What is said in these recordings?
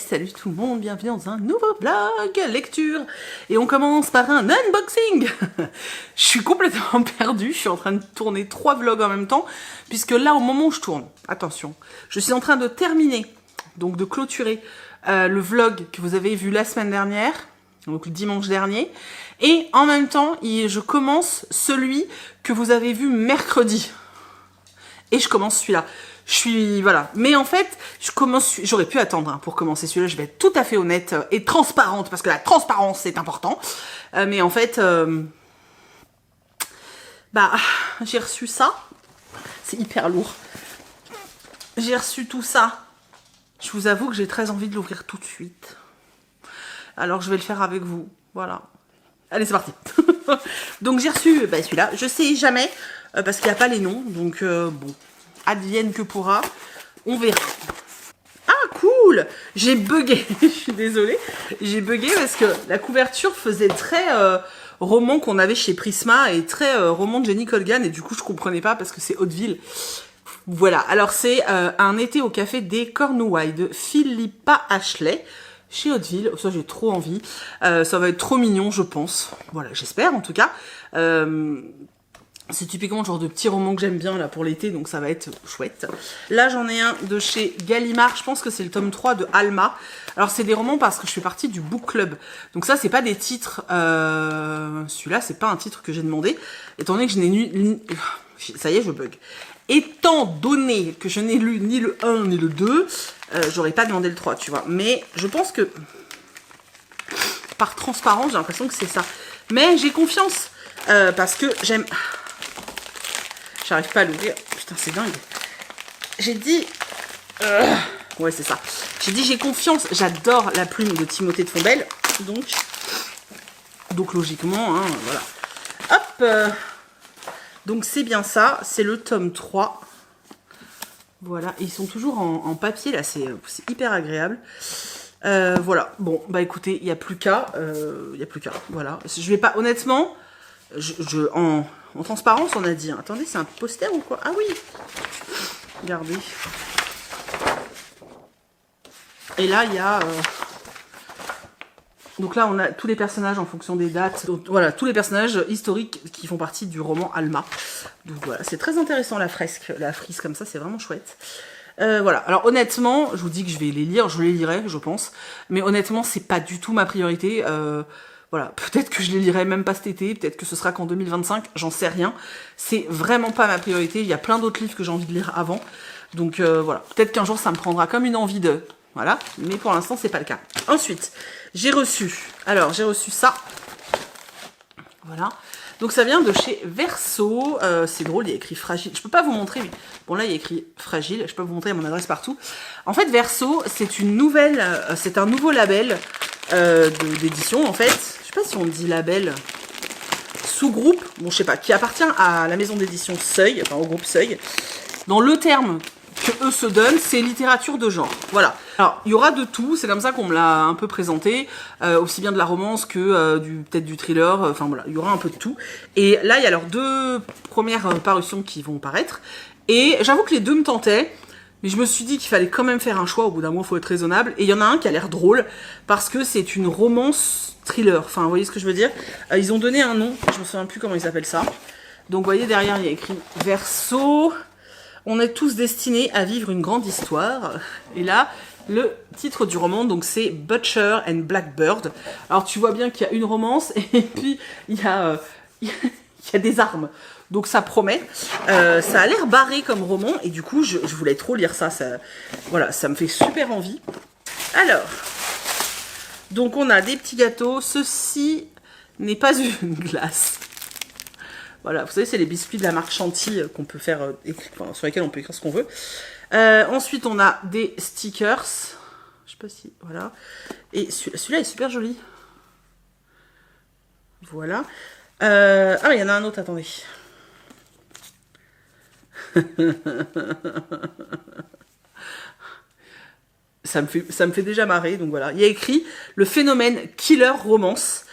salut tout le monde, bienvenue dans un nouveau vlog lecture. Et on commence par un unboxing. Je suis complètement perdue, je suis en train de tourner 3 vlogs en même temps, puisque là, au moment où je tourne, attention, je suis en train de terminer, donc de clôturer le vlog que vous avez vu la semaine dernière, donc le dimanche dernier, et en même temps, je commence celui que vous avez vu mercredi. Et je commence celui-là. Voilà. Mais en fait, j'aurais pu attendre hein, pour commencer celui-là. Je vais être tout à fait honnête et transparente, parce que la transparence, c'est important. Mais en fait, j'ai reçu ça. C'est hyper lourd. J'ai reçu tout ça. Je vous avoue que j'ai très envie de l'ouvrir tout de suite. Alors, je vais le faire avec vous. Voilà. Allez, c'est parti. Donc, j'ai reçu celui-là. Je sais jamais, parce qu'il n'y a pas les noms. Donc, bon. Advienne que pourra, on verra. Ah cool, j'ai bugué, je suis désolée, j'ai bugué parce que la couverture faisait très roman qu'on avait chez Prisma et très roman de Jenny Colgan et du coup je comprenais pas parce que c'est Hauteville. Voilà, alors c'est un été au café des Cornouailles de Philippa Ashley chez Hauteville. Ça j'ai trop envie, ça va être trop mignon je pense. Voilà, j'espère en tout cas. C'est typiquement le genre de petit roman que j'aime bien là pour l'été, donc ça va être chouette. Là, j'en ai un de chez Gallimard, je pense que c'est le tome 3 de Alma. Alors, c'est des romans parce que je fais partie du book club. Donc ça, c'est pas des titres... Celui-là, c'est pas un titre que j'ai demandé, étant donné que je n'ai ça y est, je bug. Étant donné que je n'ai lu ni le 1 ni le 2, j'aurais pas demandé le 3, tu vois. Mais je pense que, par transparence, j'ai l'impression que c'est ça. Mais j'ai confiance, parce que j'aime... J'arrive pas à l'ouvrir. Putain, c'est dingue. J'ai dit... Ouais, c'est ça. J'ai dit j'ai confiance. J'adore la plume de Timothée de Fombelle. Donc logiquement, hein, voilà. Hop. Donc c'est bien ça. C'est le tome 3. Voilà. Et ils sont toujours en papier, là. C'est hyper agréable. Voilà. Bon, bah écoutez, il n'y a plus qu'à. Il n'y a plus qu'à. Voilà. Je vais pas... Honnêtement, en transparence, on a dit. Hein. Attendez, c'est un poster ou quoi? Ah oui. Regardez. Et là, il y a... Donc là, on a tous les personnages en fonction des dates. Donc voilà, tous les personnages historiques qui font partie du roman Alma. Donc voilà, c'est très intéressant la fresque. La frise comme ça, c'est vraiment chouette. Voilà. Alors honnêtement, je vous dis que je vais les lire. Je les lirai, je pense. Mais honnêtement, c'est pas du tout ma priorité. Voilà, peut-être que je les lirai même pas cet été, peut-être que ce sera qu'en 2025, j'en sais rien. C'est vraiment pas ma priorité, il y a plein d'autres livres que j'ai envie de lire avant. Donc voilà, peut-être qu'un jour ça me prendra comme une envie de... Voilà, mais pour l'instant c'est pas le cas. Ensuite, j'ai reçu ça. Voilà, donc ça vient de chez Verso. C'est drôle, il y a écrit fragile. Je peux pas vous montrer, mais bon là il y a écrit fragile, je peux vous montrer mon adresse partout. En fait Verso, c'est une nouvelle, c'est un nouveau label d'édition en fait. Je sais pas si on dit label, sous-groupe, bon je sais pas, qui appartient à la maison d'édition Seuil, enfin au groupe Seuil. Dans le terme que eux se donnent, c'est littérature de genre. Voilà. Alors il y aura de tout, c'est comme ça qu'on me l'a un peu présenté, aussi bien de la romance que peut-être du thriller. Enfin voilà, il y aura un peu de tout. Et là il y a leurs 2 premières parutions qui vont paraître. Et j'avoue que les 2 me tentaient. Mais je me suis dit qu'il fallait quand même faire un choix, au bout d'un moment il faut être raisonnable. Et il y en a un qui a l'air drôle, parce que c'est une romance thriller. Enfin, vous voyez ce que je veux dire? Ils ont donné un nom, je me souviens plus comment ils appellent ça. Donc vous voyez derrière il y a écrit Verso, on est tous destinés à vivre une grande histoire. Et là, le titre du roman, donc c'est Butcher and Blackbird. Alors tu vois bien qu'il y a une romance, et puis il y a des armes. Donc ça promet, ça a l'air barré comme roman et du coup je voulais trop lire ça, voilà, ça me fait super envie. Alors, donc on a des petits gâteaux, ceci n'est pas une glace. Voilà, vous savez c'est les biscuits de la marque Chantilly qu'on peut faire, sur lesquels on peut écrire ce qu'on veut. Ensuite on a des stickers, je sais pas si, voilà, et celui-là est super joli. Voilà. Ah il y en a un autre, attendez. Ça me fait déjà marrer, donc voilà. Il y a écrit le phénomène killer romance.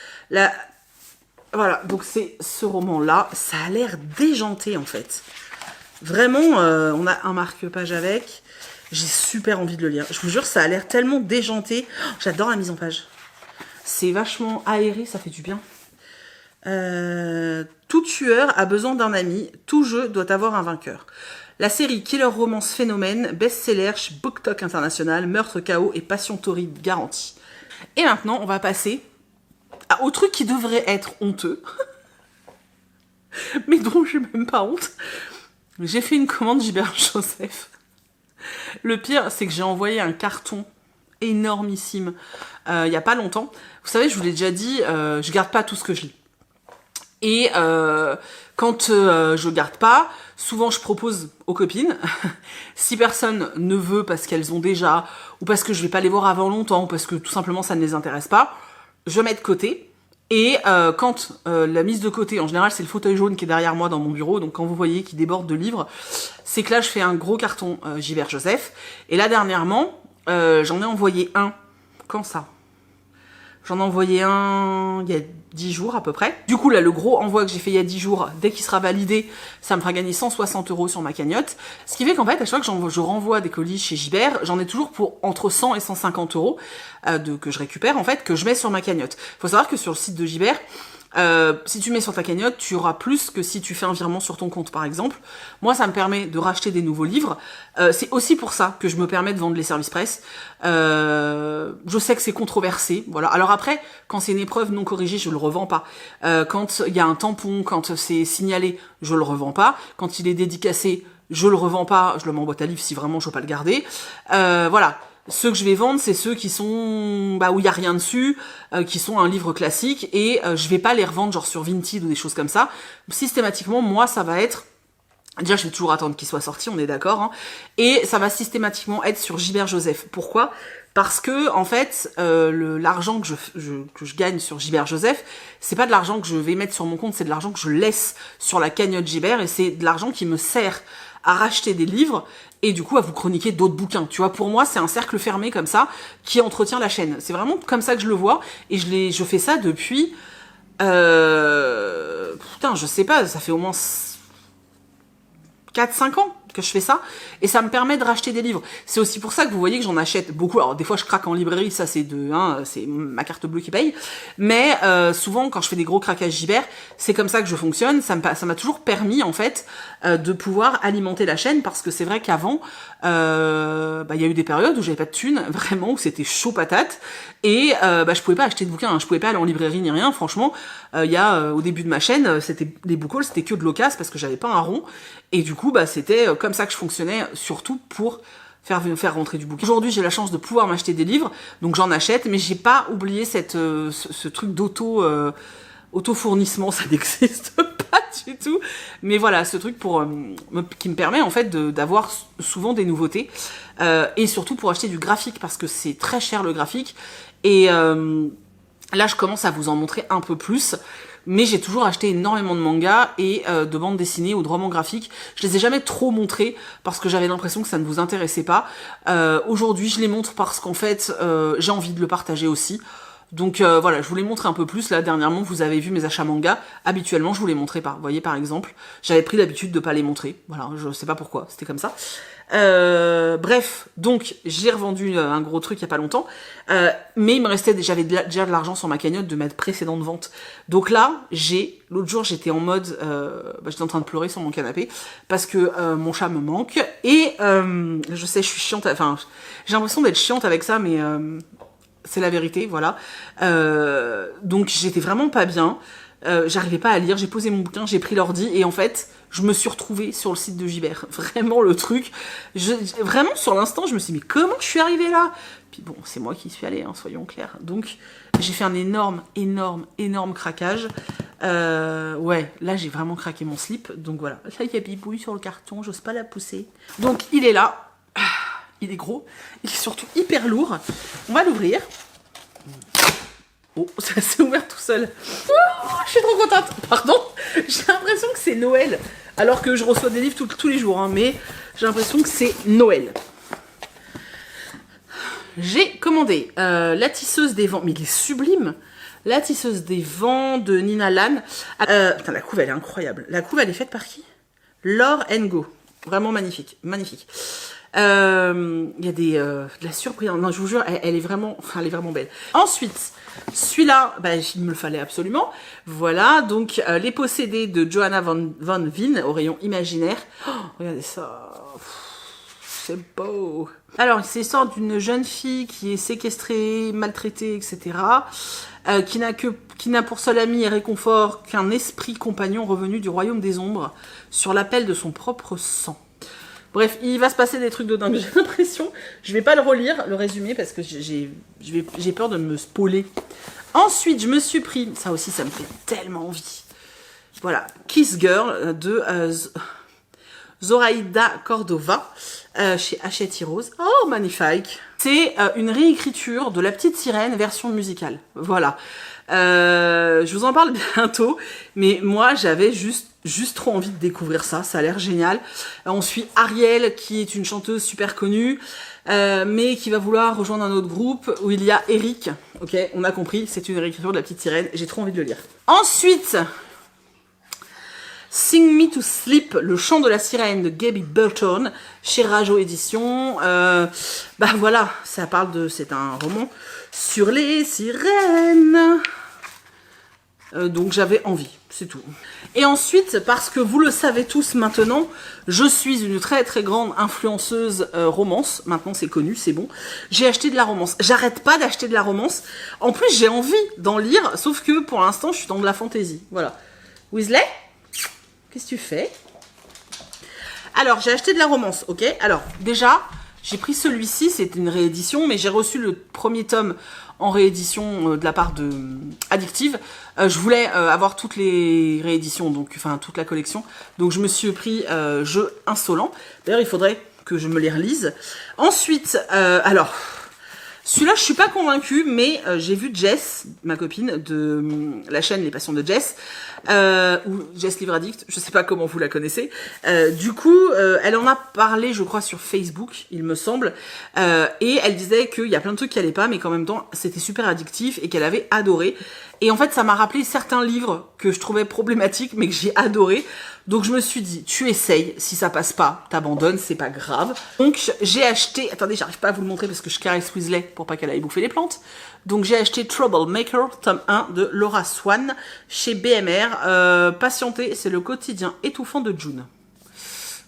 Voilà, donc c'est ce roman-là. Ça a l'air déjanté en fait. Vraiment, on a un marque-page avec. J'ai super envie de le lire. Je vous jure, ça a l'air tellement déjanté. Oh, j'adore la mise en page. C'est vachement aéré, ça fait du bien. Tout tueur a besoin d'un ami. Tout jeu doit avoir un vainqueur. La série Killer Romance Phénomène, best-seller chez BookTok International, meurtre, chaos et passion torride garantie. Et maintenant, on va passer au truc qui devrait être honteux. Mais dont j'ai même pas honte. J'ai fait une commande Gilbert Joseph. Le pire, c'est que j'ai envoyé un carton énormissime il y a pas longtemps. Vous savez, je vous l'ai déjà dit, je garde pas tout ce que je lis. Et quand je garde pas, souvent je propose aux copines. Si personne ne veut parce qu'elles ont déjà, ou parce que je vais pas les voir avant longtemps, ou parce que tout simplement ça ne les intéresse pas, je mets de côté. Et quand la mise de côté, en général c'est le fauteuil jaune qui est derrière moi dans mon bureau, donc quand vous voyez qu'il déborde de livres, c'est que là je fais un gros carton Gilbert Joseph. Et là dernièrement, j'en ai envoyé un. Quand ça ? J'en ai envoyé un il y a 10 jours à peu près. Du coup là, le gros envoi que j'ai fait il y a 10 jours, dès qu'il sera validé, ça me fera gagner 160 € sur ma cagnotte. Ce qui fait qu'en fait, à chaque fois que je renvoie des colis chez Gibert, j'en ai toujours pour entre 100 et 150 € que je récupère en fait, que je mets sur ma cagnotte. Faut savoir que sur le site de Gibert, si tu mets sur ta cagnotte, tu auras plus que si tu fais un virement sur ton compte par exemple. Moi ça me permet de racheter des nouveaux livres, c'est aussi pour ça que je me permets de vendre les services presse. Je sais que c'est controversé, voilà. Alors après, quand c'est une épreuve non corrigée, je le revends pas. Quand il y a un tampon, quand c'est signalé, je le revends pas. Quand il est dédicacé, je le revends pas, je le mets en boîte à livres si vraiment je veux pas le garder. Voilà. Ceux que je vais vendre, c'est ceux qui sont où il y a rien dessus, qui sont un livre classique, et je vais pas les revendre genre sur Vinted ou des choses comme ça. Systématiquement, moi, ça va être déjà, je vais toujours attendre qu'il soit sorti, on est d'accord, hein, et ça va systématiquement être sur Gilbert Joseph. Pourquoi ? Parce que en fait, l'argent que je gagne sur Gilbert Joseph, c'est pas de l'argent que je vais mettre sur mon compte, c'est de l'argent que je laisse sur la cagnotte Gilbert, et c'est de l'argent qui me sert à racheter des livres et du coup à vous chroniquer d'autres bouquins. Tu vois, pour moi, c'est un cercle fermé comme ça qui entretient la chaîne. C'est vraiment comme ça que je le vois, et je fais ça depuis putain, je sais pas, ça fait au moins 4-5 ans que je fais ça, et ça me permet de racheter des livres. C'est aussi pour ça que vous voyez que j'en achète beaucoup. Alors des fois je craque en librairie, ça c'est c'est ma carte bleue qui paye, mais souvent quand je fais des gros craquages Gibert, c'est comme ça que je fonctionne. Ça m'a toujours permis en fait de pouvoir alimenter la chaîne, parce que c'est vrai qu'avant il y a eu des périodes où j'avais pas de thunes, vraiment, où c'était chaud patate, et je pouvais pas acheter de bouquins, hein. Je pouvais pas aller en librairie ni rien, franchement. Au début de ma chaîne, c'était les book hauls, c'était que de l'occasion parce que j'avais pas un rond, et du coup c'était comme ça que je fonctionnais, surtout pour faire rentrer du bouquin. Aujourd'hui, j'ai la chance de pouvoir m'acheter des livres, donc j'en achète, mais j'ai pas oublié ce truc auto-fournissement, ça n'existe pas du tout. Mais voilà, ce truc qui me permet en fait d'avoir souvent des nouveautés, et surtout pour acheter du graphique, parce que c'est très cher le graphique, et là je commence à vous en montrer un peu plus. Mais j'ai toujours acheté énormément de mangas et de bandes dessinées ou de romans graphiques. Je les ai jamais trop montrés parce que j'avais l'impression que ça ne vous intéressait pas. Aujourd'hui, je les montre parce qu'en fait, j'ai envie de le partager aussi. Donc voilà, je vous les montre un peu plus. Là, dernièrement, vous avez vu mes achats mangas. Habituellement, je vous les montrais pas. Vous voyez, par exemple, j'avais pris l'habitude de pas les montrer. Voilà, je sais pas pourquoi, c'était comme ça. Bref, donc j'ai revendu un gros truc il y a pas longtemps, mais il me restait j'avais déjà de l'argent sur ma cagnotte de ma précédente vente. Donc là, l'autre jour j'étais en mode, j'étais en train de pleurer sur mon canapé parce que mon chat me manque, et je sais, je suis chiante, enfin j'ai l'impression d'être chiante avec ça, mais c'est la vérité, voilà. Donc j'étais vraiment pas bien. J'arrivais pas à lire, j'ai posé mon bouquin, j'ai pris l'ordi, et en fait, je me suis retrouvée sur le site de Gibert. Vraiment le truc. Vraiment sur l'instant, je me suis dit, mais comment je suis arrivée là ? Puis bon, c'est moi qui y suis allée, hein, soyons clairs. Donc, j'ai fait un énorme craquage. Ouais, là, j'ai vraiment craqué mon slip. Donc voilà, là, il y a Bibouille sur le carton, j'ose pas la pousser. Donc, il est là. Il est gros. Il est surtout hyper lourd. On va l'ouvrir. Oh, ça s'est ouvert tout seul. Oh, je suis trop contente. Pardon, j'ai l'impression que c'est Noël. Alors que je reçois des livres tous les jours, hein, mais j'ai l'impression que c'est Noël. J'ai commandé La tisseuse des vents, mais il est sublime. La tisseuse des vents de Nina Lan. Putain, la couve, elle est incroyable. La couve, elle est faite par qui ? Laure Ngo. Vraiment magnifique, magnifique. Il y a de la surprise. Non, je vous jure, elle est vraiment, enfin, elle est vraiment belle. Ensuite, celui-là, bah, il me le fallait absolument. Voilà, donc Les Possédés de Johanna von Veen au rayon imaginaire. Oh, regardez ça. C'est beau. Alors, c'est l'histoire d'une jeune fille qui est séquestrée, maltraitée, etc. Qui n'a pour seul ami et réconfort qu'un esprit compagnon revenu du royaume des ombres sur l'appel de son propre sang. Bref, il va se passer des trucs de dingue, j'ai l'impression. Je vais pas le relire, le résumé, parce que j'ai peur de me spoiler. Ensuite, je me suis pris, ça aussi, ça me fait tellement envie. Voilà, Kiss Girl de Zoraida Cordova chez Hachette Heroes. Oh, magnifique. C'est une réécriture de La Petite Sirène version musicale. Voilà. Je vous en parle bientôt, mais moi j'avais juste trop envie de découvrir ça, ça a l'air génial. On suit Ariel qui est une chanteuse super connue, mais qui va vouloir rejoindre un autre groupe où il y a Eric. Ok, on a compris, c'est une réécriture de La Petite Sirène, j'ai trop envie de le lire. Ensuite, Sing Me to Sleep, le chant de la sirène de Gaby Burton, chez Rajo Édition. Bah voilà, ça parle c'est un roman sur les sirènes. Donc j'avais envie, c'est tout. Et ensuite, parce que vous le savez tous maintenant, je suis une très très grande influenceuse romance. Maintenant c'est connu, c'est bon. J'ai acheté de la romance. J'arrête pas d'acheter de la romance. En plus j'ai envie d'en lire, sauf que pour l'instant je suis dans de la fantaisie. Voilà. Weasley ? Qu'est-ce que tu fais? Alors, j'ai acheté de la romance, ok? Alors, déjà, j'ai pris celui-ci, c'est une réédition, mais j'ai reçu le premier tome en réédition de la part de Addictive. Je voulais avoir toutes les rééditions, donc, enfin, toute la collection. Donc, je me suis pris Jeu Insolent. D'ailleurs, il faudrait que je me les relise. Ensuite, alors... Celui-là, je suis pas convaincue, mais j'ai vu Jess, ma copine de la chaîne Les Passions de Jess, ou Jess Livre Addict, je sais pas comment vous la connaissez. Du coup, elle en a parlé, je crois, sur Facebook, il me semble, et elle disait qu'il y a plein de trucs qui allaient pas, mais qu'en même temps, c'était super addictif et qu'elle avait adoré. Et en fait, ça m'a rappelé certains livres que je trouvais problématiques, mais que j'ai adoré. Donc, je me suis dit, tu essayes. Si ça passe pas, t'abandonnes, c'est pas grave. Donc, j'ai acheté... Attendez, j'arrive pas à vous le montrer parce que je caresse Weasley pour pas qu'elle aille bouffer les plantes. Donc, j'ai acheté Troublemaker, tome 1 de Laura Swan chez BMR. Patientez, c'est le quotidien étouffant de June.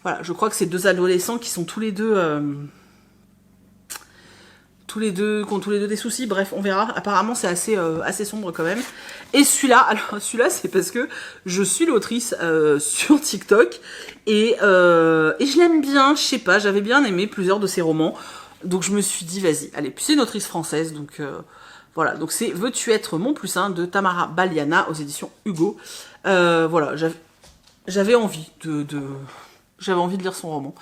Voilà, je crois que c'est deux adolescents qui sont tous les deux... qui ont tous les deux des soucis, bref, on verra. Apparemment, c'est assez sombre quand même. Et celui-là, alors celui-là, c'est parce que je suis l'autrice sur TikTok et je l'aime bien, je sais pas, j'avais bien aimé plusieurs de ses romans. Donc je me suis dit, vas-y, allez, puis c'est une autrice française, donc voilà. Donc c'est Veux-tu être mon plus un de Tamara Baliana aux éditions Hugo. Voilà, j'avais envie j'avais envie de lire son roman.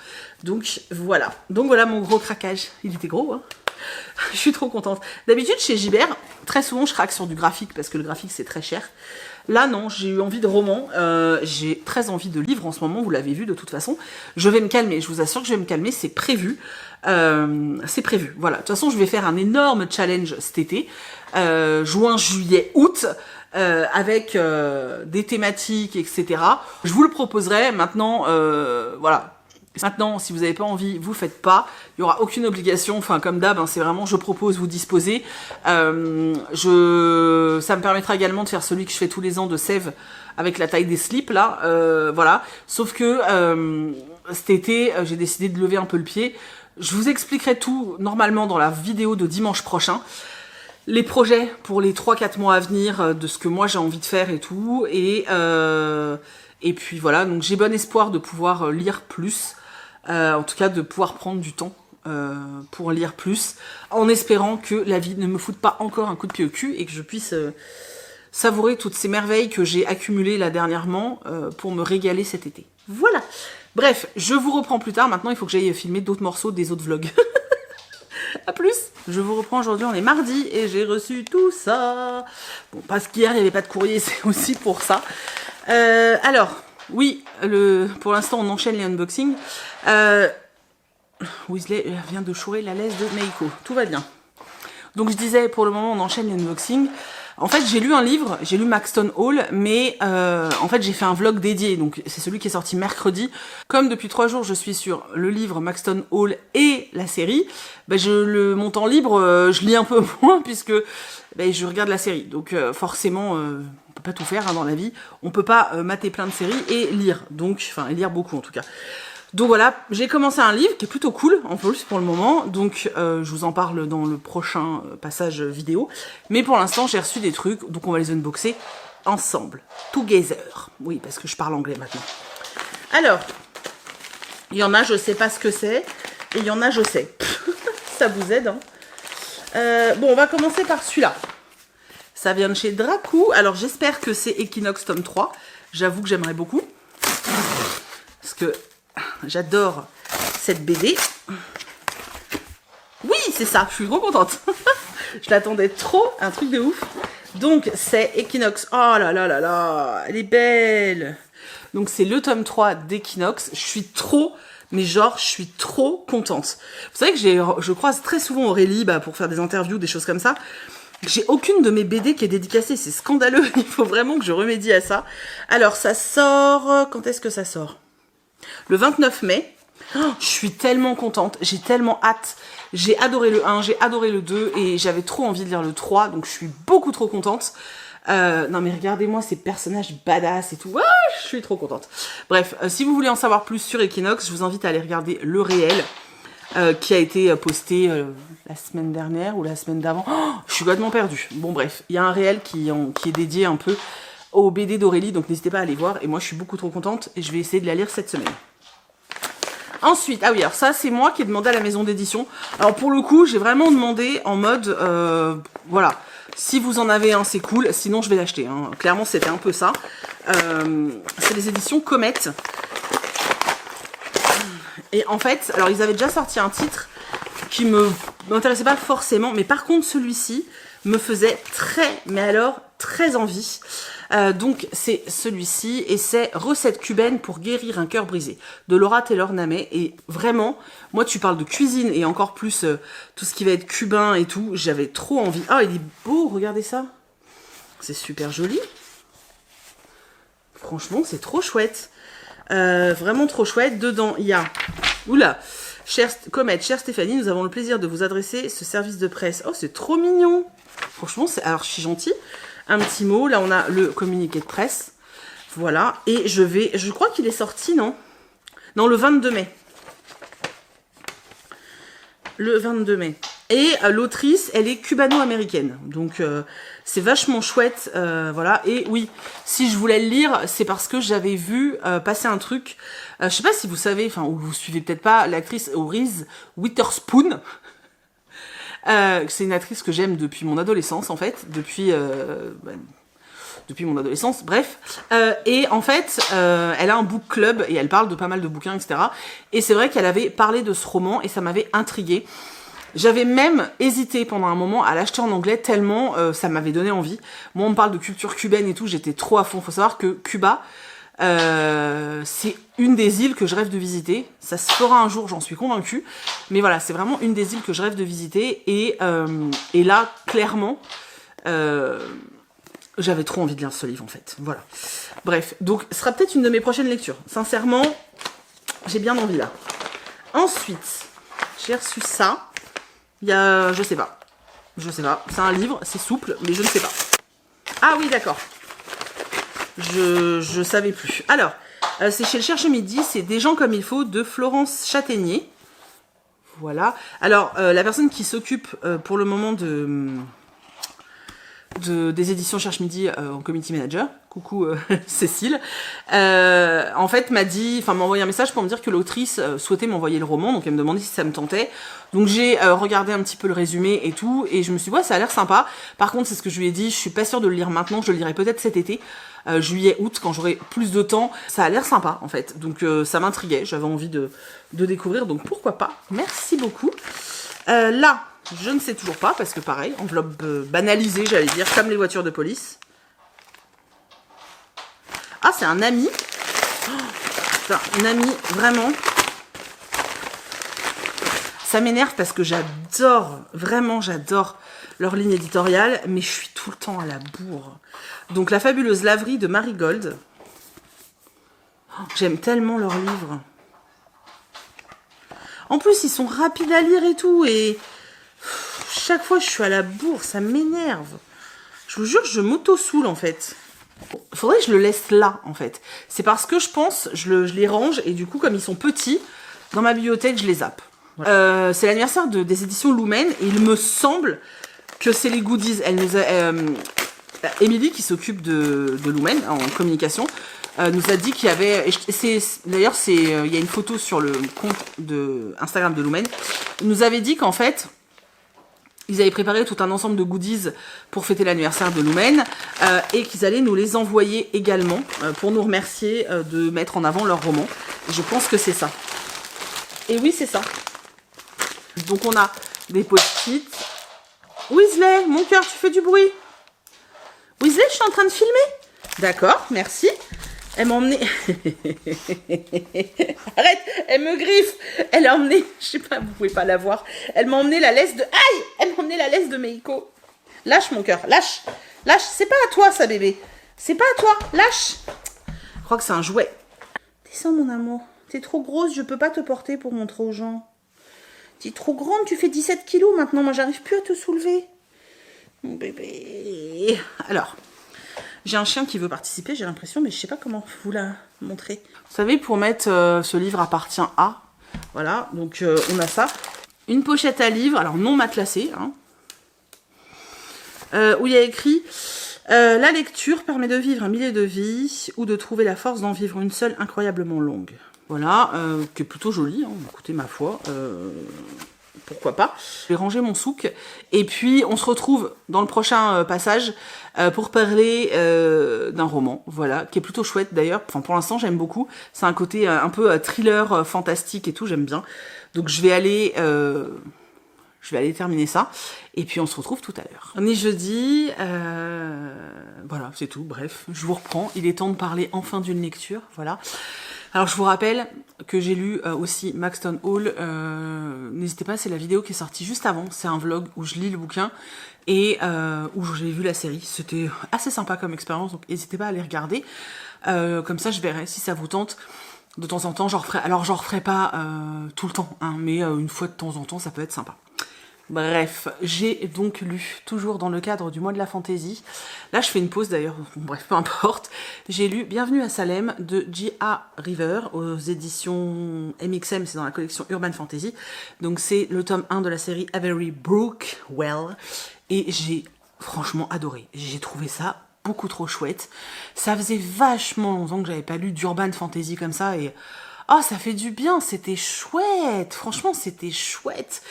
Donc voilà. Donc voilà mon gros craquage. Il était gros, hein. Je suis trop contente. D'habitude, chez Gibert, très souvent, je craque sur du graphique parce que le graphique, c'est très cher. Là, non, j'ai eu envie de romans. J'ai très envie de livres en ce moment, vous l'avez vu de toute façon. Je vais me calmer, je vous assure que je vais me calmer, c'est prévu. C'est prévu, voilà. De toute façon, je vais faire un énorme challenge cet été. Juin, juillet, août. Avec des thématiques, etc. Je vous le proposerai maintenant, voilà. Maintenant, si vous n'avez pas envie, vous faites pas. Il n'y aura aucune obligation. Enfin, comme d'hab, hein, c'est vraiment je propose, vous disposez. Ça me permettra également de faire celui que je fais tous les ans de Sèvres avec la taille des slips, là. Voilà. Sauf que cet été, j'ai décidé de lever un peu le pied. Je vous expliquerai tout normalement dans la vidéo de dimanche prochain. Les projets pour les 3-4 mois à venir, de ce que moi j'ai envie de faire et tout. Et puis voilà, donc j'ai bon espoir de pouvoir lire plus. En tout cas, de pouvoir prendre du temps pour lire plus, en espérant que la vie ne me foute pas encore un coup de pied au cul et que je puisse savourer toutes ces merveilles que j'ai accumulées là dernièrement pour me régaler cet été. Voilà. Bref, je vous reprends plus tard. Maintenant, il faut que j'aille filmer d'autres morceaux des autres vlogs. A plus. Je vous reprends aujourd'hui, on est mardi et j'ai reçu tout ça. Bon, parce qu'hier, il n'y avait pas de courrier, c'est aussi pour ça. Alors... Oui, pour l'instant, on enchaîne les unboxings. Weasley vient de chourer la laisse de Meiko. Tout va bien. Donc, je disais, pour le moment, on enchaîne les unboxings. En fait, j'ai lu un livre, j'ai lu Maxton Hall, mais en fait, j'ai fait un vlog dédié. Donc, c'est celui qui est sorti mercredi. Comme depuis 3 jours, je suis sur le livre Maxton Hall et la série, ben, mon temps libre, je lis un peu moins puisque ben, je regarde la série. Donc, forcément, on peut pas tout faire hein, dans la vie. On peut pas mater plein de séries et lire. Donc, enfin, lire beaucoup en tout cas. Donc voilà, j'ai commencé un livre qui est plutôt cool en plus pour le moment, donc je vous en parle dans le prochain passage vidéo. Mais pour l'instant, j'ai reçu des trucs, donc on va les unboxer ensemble. Together. Oui, parce que je parle anglais maintenant. Alors, il y en a, je sais pas ce que c'est, et il y en a, je sais. Ça vous aide, hein. Bon, on va commencer par celui-là. Ça vient de chez Dracou. Alors, j'espère que c'est Equinox tome 3. J'avoue que j'aimerais beaucoup. Parce que j'adore cette BD. Oui, c'est ça, je suis trop contente. Je l'attendais trop, un truc de ouf. Donc, c'est Equinox. Oh là là là là, elle est belle. Donc, c'est le tome 3 d'Equinox. Je suis trop, mais genre, je suis trop contente. Vous savez que je croise très souvent Aurélie pour faire des interviews, des choses comme ça. J'ai aucune de mes BD qui est dédicacée, c'est scandaleux. Il faut vraiment que je remédie à ça. Alors, ça sort... Quand est-ce que ça sort ? Le 29 mai, je suis tellement contente, j'ai tellement hâte. J'ai adoré le 1, j'ai adoré le 2 et j'avais trop envie de lire le 3, donc je suis beaucoup trop contente. Non mais regardez-moi ces personnages badass et tout, je suis trop contente. Bref, si vous voulez en savoir plus sur Equinox, je vous invite à aller regarder le réel qui a été posté la semaine dernière ou la semaine d'avant. Je suis complètement perdue. Bon bref, il y a un réel qui est dédié un peu au BD d'Aurélie, donc n'hésitez pas à aller voir. Et moi, je suis beaucoup trop contente et je vais essayer de la lire cette semaine. Ensuite, ah oui, alors ça, c'est moi qui ai demandé à la maison d'édition. Alors pour le coup, j'ai vraiment demandé en mode, voilà, si vous en avez un, c'est cool, sinon je vais l'acheter. Hein. Clairement, c'était un peu ça. C'est les éditions Comet. Et en fait, alors ils avaient déjà sorti un titre qui m'intéressait pas forcément, mais par contre, celui-ci me faisait mais alors, très envie. Donc c'est celui-ci et c'est Recette cubaine pour guérir un cœur brisé de Laura Taylor Namey. Et vraiment, moi tu parles de cuisine et encore plus tout ce qui va être cubain et tout, j'avais trop envie. Ah, il est beau, regardez ça. C'est super joli. Franchement, c'est trop chouette. Vraiment trop chouette. Dedans, il y a... Oula, chère Stéphanie, nous avons le plaisir de vous adresser ce service de presse. Oh, c'est trop mignon. Franchement, c'est archi gentil. Un petit mot, là on a le communiqué de presse, voilà, et je crois qu'il est sorti, non, le 22 mai. Le 22 mai. Et l'autrice, elle est cubano-américaine, donc c'est vachement chouette, voilà, et oui, si je voulais le lire, c'est parce que j'avais vu passer un truc, je sais pas si vous savez, enfin, ou vous suivez peut-être pas, l'actrice Reese Witherspoon. C'est une actrice que j'aime depuis mon adolescence, en fait, depuis mon adolescence, bref. Et en fait, elle a un book club et elle parle de pas mal de bouquins, etc. Et c'est vrai qu'elle avait parlé de ce roman et ça m'avait intriguée. J'avais même hésité pendant un moment à l'acheter en anglais tellement ça m'avait donné envie. Moi, on me parle de culture cubaine et tout, j'étais trop à fond. Faut savoir que Cuba... c'est une des îles que je rêve de visiter. Ça se fera un jour, j'en suis convaincue. Mais voilà, c'est vraiment une des îles que je rêve de visiter. Et là, clairement, j'avais trop envie de lire ce livre, en fait. Voilà. Bref, donc, ce sera peut-être une de mes prochaines lectures. Sincèrement, j'ai bien envie, là. Ensuite, j'ai reçu ça. Il y a... Je sais pas. C'est un livre, c'est souple, mais je ne sais pas. Ah oui, d'accord. Je savais plus. Alors, c'est chez le Cherche Midi, c'est Des gens comme il faut de Florence Châtaignier. Voilà. Alors, la personne qui s'occupe pour le moment des éditions Cherche Midi en community manager, coucou Cécile, en fait m'a envoyé un message pour me dire que l'autrice souhaitait m'envoyer le roman, donc elle me demandait si ça me tentait. Donc j'ai regardé un petit peu le résumé et tout, et je me suis dit ouais, ça a l'air sympa. Par contre, c'est ce que je lui ai dit, je suis pas sûre de le lire maintenant, je le lirai peut-être cet été, juillet, août, quand j'aurai plus de temps. Ça a l'air sympa en fait, donc ça m'intriguait, j'avais envie de découvrir, donc pourquoi pas. Merci beaucoup. Là, je ne sais toujours pas, parce que pareil, enveloppe banalisée, j'allais dire, comme les voitures de police. Ah, c'est un ami. Oh, putain, un ami, vraiment. Ça m'énerve parce que j'adore, vraiment j'adore leur ligne éditoriale, mais je suis tout le temps à la bourre. Donc La fabuleuse laverie de Marigold. Oh, j'aime tellement leurs livres. En plus, ils sont rapides à lire et tout, et chaque fois je suis à la bourre, ça m'énerve. Je vous jure, je m'auto-soule en fait. Faudrait que je le laisse là en fait. C'est parce que je pense, je les range, et du coup, comme ils sont petits, dans ma bibliothèque, je les zappe. Voilà. C'est l'anniversaire des éditions Lumen, et il me semble que c'est les goodies. Elle nous a, Émilie, qui s'occupe de Lumen en communication, nous a dit qu'il y avait... D'ailleurs, il y a une photo sur le compte Instagram de Lumen. Il nous avait dit qu'en fait, ils avaient préparé tout un ensemble de goodies pour fêter l'anniversaire de Lumen, et qu'ils allaient nous les envoyer également pour nous remercier de mettre en avant leur roman. Je pense que c'est ça. Et oui, c'est ça. Donc on a des post-it. Weasley, mon cœur, tu fais du bruit. Weasley, je suis en train de filmer. D'accord, merci. Elle m'a emmené... Arrête, elle me griffe. Elle a emmené... Je sais pas, vous pouvez pas la voir. Elle m'a emmené la laisse de... Aïe, elle m'a emmené la laisse de Meiko. Lâche, mon cœur, lâche. Lâche, c'est pas à toi, ça, bébé. C'est pas à toi, lâche. Je crois que c'est un jouet. Descends, mon amour. T'es trop grosse, je peux pas te porter pour montrer aux gens. T'es trop grande, tu fais 17 kilos maintenant. Moi, j'arrive plus à te soulever. Mon bébé. Alors... J'ai un chien qui veut participer, j'ai l'impression, mais je sais pas comment vous la montrer. Vous savez, pour mettre ce livre appartient à, voilà, donc on a ça. Une pochette à livres, alors non matelassée, hein, où il y a écrit la lecture permet de vivre un millier de vies ou de trouver la force d'en vivre une seule incroyablement longue. Voilà, qui est plutôt jolie, hein, écoutez, ma foi. Pourquoi pas. Je vais ranger mon souk. Et puis, on se retrouve dans le prochain passage pour parler d'un roman, voilà, qui est plutôt chouette d'ailleurs. Enfin, pour l'instant, j'aime beaucoup. C'est un côté un peu thriller, fantastique et tout, j'aime bien. Donc, je vais aller terminer ça. Et puis, on se retrouve tout à l'heure. On est jeudi. Voilà, c'est tout. Bref, je vous reprends. Il est temps de parler enfin d'une lecture. Voilà. Alors je vous rappelle que j'ai lu aussi Maxton Hall, n'hésitez pas, c'est la vidéo qui est sortie juste avant, c'est un vlog où je lis le bouquin et où j'ai vu la série, c'était assez sympa comme expérience, donc n'hésitez pas à aller regarder, comme ça je verrai si ça vous tente. De temps en temps, j'en referai pas tout le temps, hein, mais une fois de temps en temps, ça peut être sympa. Bref, j'ai donc lu, toujours dans le cadre du mois de la fantaisie. Là, je fais une pause d'ailleurs, bref, peu importe. J'ai lu Bienvenue à Salem de J.A. River aux éditions MXM, c'est dans la collection Urban Fantasy. Donc c'est le tome 1 de la série Avery Brookwell. Et j'ai franchement adoré. J'ai trouvé ça beaucoup trop chouette. Ça faisait vachement longtemps que j'avais pas lu d'Urban Fantasy comme ça. Et oh, ça fait du bien, c'était chouette. Franchement, c'était chouette.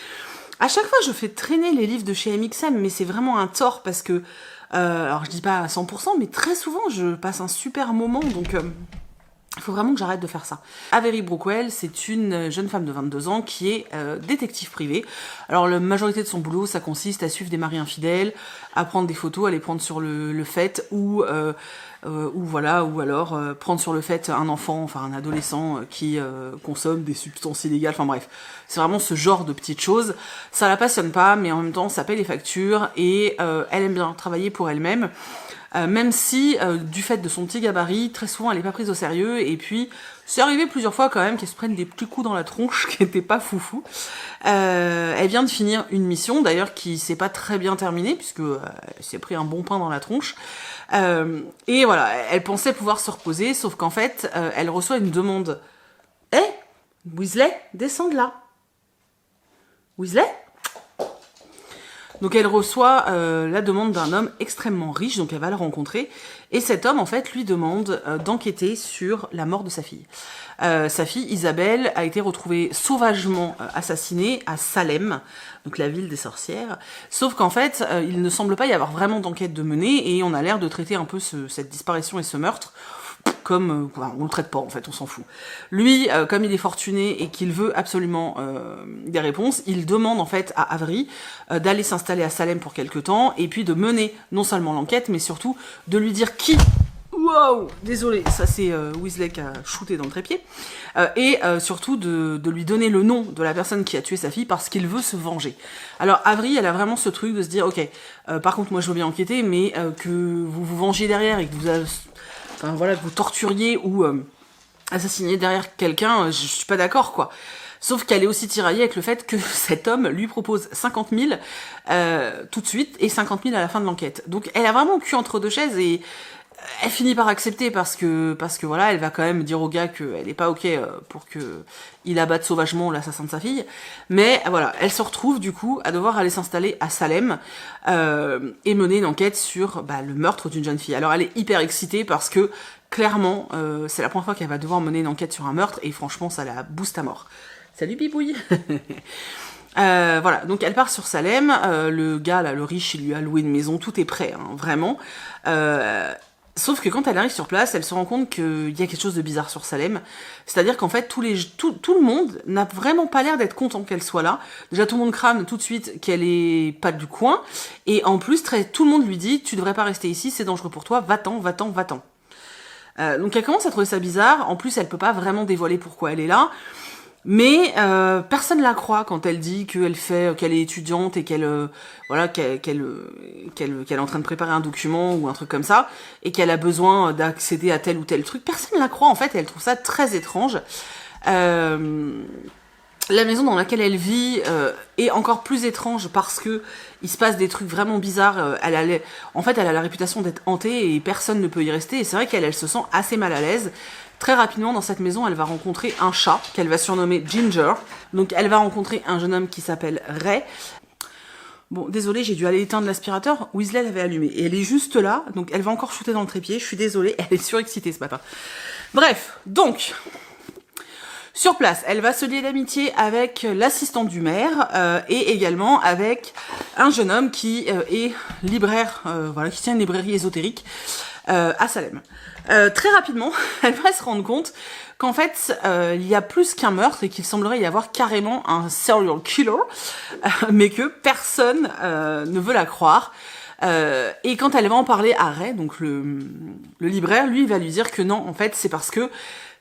À chaque fois, je fais traîner les livres de chez MXM, mais c'est vraiment un tort parce que, alors je dis pas à 100%, mais très souvent, je passe un super moment, donc il faut vraiment que j'arrête de faire ça. Avery Brookwell, c'est une jeune femme de 22 ans qui est détective privée. Alors la majorité de son boulot, ça consiste à suivre des maris infidèles, à prendre des photos, à les prendre sur le fait, ou voilà, ou alors prendre sur le fait un enfant, enfin un adolescent qui consomme des substances illégales, enfin bref. C'est vraiment ce genre de petites choses. Ça la passionne pas, mais en même temps, ça paye les factures et elle aime bien travailler pour elle-même. Même si, du fait de son petit gabarit, très souvent elle est pas prise au sérieux, et puis c'est arrivé plusieurs fois quand même qu'elle se prenne des petits coups dans la tronche qui étaient pas foufou. Elle vient de finir une mission, d'ailleurs qui s'est pas très bien terminée, puisque elle s'est pris un bon pain dans la tronche. Et voilà, elle pensait pouvoir se reposer, sauf qu'en fait, elle reçoit une demande. « Hé, Weasley, descends de là !» Weasley ? Donc elle reçoit la demande d'un homme extrêmement riche, donc elle va le rencontrer, et cet homme en fait lui demande d'enquêter sur la mort de sa fille. Sa fille Isabelle a été retrouvée sauvagement assassinée à Salem, donc la ville des sorcières, sauf qu'en fait il ne semble pas y avoir vraiment d'enquête de mener, et on a l'air de traiter un peu cette disparition et ce meurtre comme on le traite pas en fait, on s'en fout. Lui, comme il est fortuné et qu'il veut absolument des réponses, il demande en fait à Avery d'aller s'installer à Salem pour quelque temps et puis de mener non seulement l'enquête mais surtout de lui dire qui. Wow, wow, désolé, ça c'est Weasley qui a shooté dans le trépied. Et surtout de lui donner le nom de la personne qui a tué sa fille parce qu'il veut se venger. Alors Avery, elle a vraiment ce truc de se dire, ok, par contre moi je veux bien enquêter, mais que vous vous vengiez derrière et que enfin voilà, que vous torturiez ou assassiniez derrière quelqu'un, je suis pas d'accord quoi. Sauf qu'elle est aussi tiraillée avec le fait que cet homme lui propose 50 000 tout de suite et 50 000 à la fin de l'enquête. Donc elle a vraiment le cul entre deux chaises et elle finit par accepter parce que voilà, elle va quand même dire au gars qu'elle est pas ok pour que il abatte sauvagement l'assassin de sa fille. Mais voilà, elle se retrouve du coup à devoir aller s'installer à Salem et mener une enquête sur le meurtre d'une jeune fille. Alors elle est hyper excitée parce que clairement c'est la première fois qu'elle va devoir mener une enquête sur un meurtre et franchement ça la booste à mort. Salut Bibouille. Voilà, donc elle part sur Salem, le gars là, le riche, il lui a loué une maison, tout est prêt, hein, vraiment. Sauf que quand elle arrive sur place, elle se rend compte qu'il y a quelque chose de bizarre sur Salem. C'est-à-dire qu'en fait, tout le monde n'a vraiment pas l'air d'être content qu'elle soit là. Déjà, tout le monde crame tout de suite qu'elle est pas du coin. Et en plus, tout le monde lui dit, tu devrais pas rester ici, c'est dangereux pour toi, va-t'en, va-t'en, va-t'en. Donc elle commence à trouver ça bizarre. En plus, elle peut pas vraiment dévoiler pourquoi elle est là. Mais personne la croit quand elle dit qu'elle est étudiante et qu'elle est en train de préparer un document ou un truc comme ça et qu'elle a besoin d'accéder à tel ou tel truc. Personne la croit en fait et elle trouve ça très étrange. La maison dans laquelle elle vit est encore plus étrange parce que il se passe des trucs vraiment bizarres. Elle a la réputation d'être hantée et personne ne peut y rester. Et c'est vrai qu'elle se sent assez mal à l'aise. Très rapidement, dans cette maison, elle va rencontrer un chat qu'elle va surnommer Ginger. Donc, elle va rencontrer un jeune homme qui s'appelle Ray. Bon, désolée, j'ai dû aller éteindre l'aspirateur. Weasley l'avait allumé. Et elle est juste là, donc elle va encore shooter dans le trépied. Je suis désolée, elle est surexcitée ce matin. Bref, donc... Sur place, elle va se lier d'amitié avec l'assistante du maire et également avec un jeune homme qui est libraire, qui tient une librairie ésotérique à Salem. Très rapidement, elle va se rendre compte qu'en fait, il y a plus qu'un meurtre et qu'il semblerait y avoir carrément un serial killer, mais que personne ne veut la croire. Et quand elle va en parler à Ray, donc le libraire, lui, il va lui dire que non, en fait, c'est parce que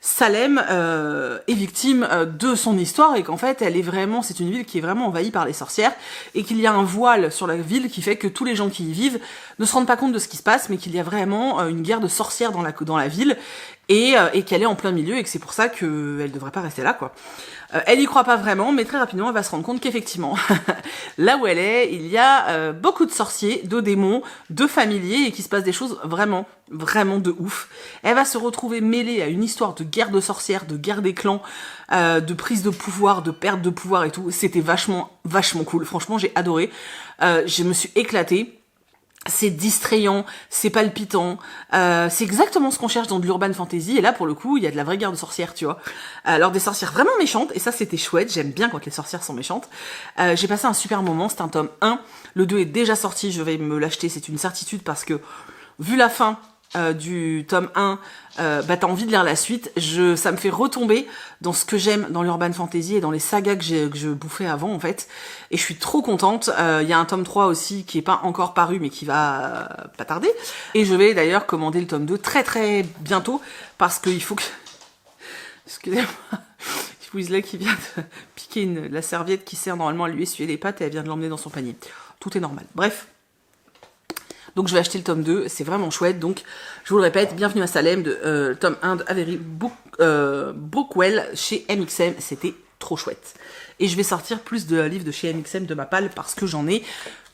Salem est victime de son histoire et qu'en fait c'est une ville qui est vraiment envahie par les sorcières et qu'il y a un voile sur la ville qui fait que tous les gens qui y vivent ne se rendent pas compte de ce qui se passe mais qu'il y a vraiment une guerre de sorcières dans la ville et qu'elle est en plein milieu et que c'est pour ça qu'elle devrait pas rester là quoi. Elle y croit pas vraiment, mais très rapidement, elle va se rendre compte qu'effectivement, là où elle est, il y a beaucoup de sorciers, de démons, de familiers, et qu'il se passe des choses vraiment, vraiment de ouf. Elle va se retrouver mêlée à une histoire de guerre de sorcières, de guerre des clans, de prise de pouvoir, de perte de pouvoir et tout. C'était vachement, vachement cool. Franchement, j'ai adoré. Je me suis éclatée. C'est distrayant, c'est palpitant, c'est exactement ce qu'on cherche dans de l'urban fantasy, et là pour le coup il y a de la vraie guerre de sorcières, tu vois. Alors des sorcières vraiment méchantes, et ça c'était chouette, j'aime bien quand les sorcières sont méchantes. J'ai passé un super moment, c'est un tome 1, le 2 est déjà sorti, je vais me l'acheter, c'est une certitude parce que vu la fin du tome 1, t'as envie de lire la suite. Ça me fait retomber dans ce que j'aime dans l'urban fantasy et dans les sagas que je bouffais avant en fait. Et je suis trop contente. Il y a un tome 3 aussi qui est pas encore paru mais qui va pas tarder. Et je vais d'ailleurs commander le tome 2 très très bientôt parce qu'il faut que... Excusez-moi. Weasley qui vient de piquer la serviette qui sert normalement à lui essuyer les pattes et elle vient de l'emmener dans son panier. Tout est normal. Bref. Donc je vais acheter le tome 2, c'est vraiment chouette. Donc je vous le répète, bienvenue à Salem, de tome 1 de Avery Brookwell chez MXM, c'était trop chouette. Et je vais sortir plus de livres de chez MXM de ma palle parce que j'en ai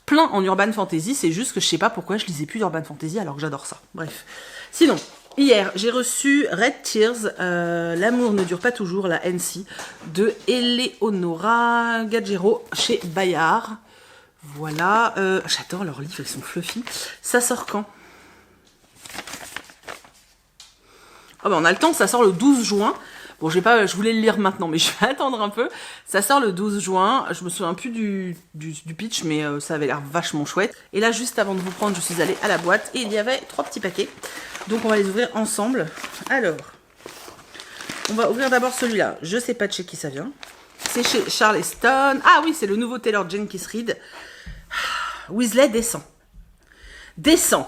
plein en urban fantasy, c'est juste que je sais pas pourquoi je lisais plus d'urban fantasy alors que j'adore ça. Bref. Sinon, hier j'ai reçu Red Tears, L'amour ne dure pas toujours, la NC, de Eleonora Gaggero chez Bayard. Voilà, j'adore leurs livres, ils sont fluffy. Ça sort quand? Oh bah on a le temps, ça sort le 12 juin. Bon, je voulais le lire maintenant, mais je vais attendre un peu. Ça sort le 12 juin, je me souviens plus du pitch, mais ça avait l'air vachement chouette. Et là, juste avant de vous prendre, je suis allée à la boîte et il y avait 3 petits paquets. Donc on va les ouvrir ensemble. Alors, on va ouvrir d'abord celui-là. Je sais pas de chez qui ça vient. C'est chez Charleston. Ah oui, c'est le nouveau Taylor Jenkins Reid. Weasley descend. Descend.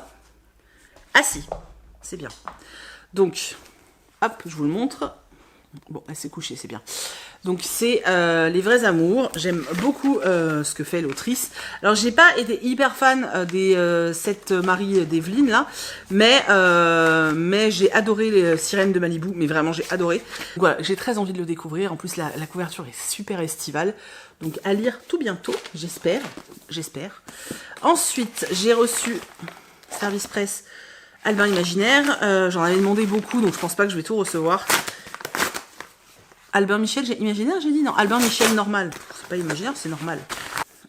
Assis. c'est bien. Donc, hop, je vous le montre. Bon, elle s'est couchée, c'est bien. Donc c'est Les Vrais Amours. J'aime beaucoup ce que fait l'autrice. Alors j'ai pas été hyper fan des 7 maris d'Evelyne là, mais j'ai adoré les Sirènes de Malibu, mais vraiment j'ai adoré. Donc, voilà, j'ai très envie de le découvrir. En plus la couverture est super estivale. Donc à lire tout bientôt, j'espère. Ensuite, j'ai reçu Service Presse Albin Imaginaire. J'en avais demandé beaucoup, donc je pense pas que je vais tout recevoir. Albin Michel, j'ai imaginaire, j'ai dit non. Albin Michel normal. C'est pas imaginaire, c'est normal.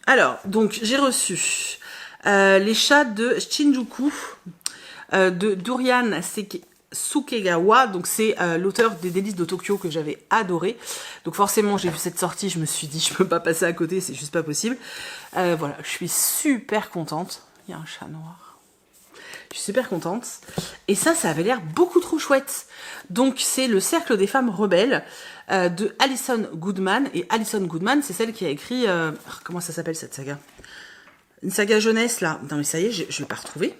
Alors, donc, j'ai reçu Les Chats de Shinjuku de Dorian Sukegawa. Donc, c'est l'auteur des Délices de Tokyo que j'avais adoré. Donc, forcément, j'ai vu cette sortie, je me suis dit, je peux pas passer à côté, c'est juste pas possible. Voilà, je suis super contente. Il y a un chat noir. Je suis super contente. Et ça avait l'air beaucoup trop chouette. Donc, c'est Le Cercle des femmes rebelles de Alison Goodman. Et Alison Goodman, c'est celle qui a écrit... comment ça s'appelle cette saga? Une saga jeunesse, là. Non, mais ça y est, je l'ai pas retrouvée.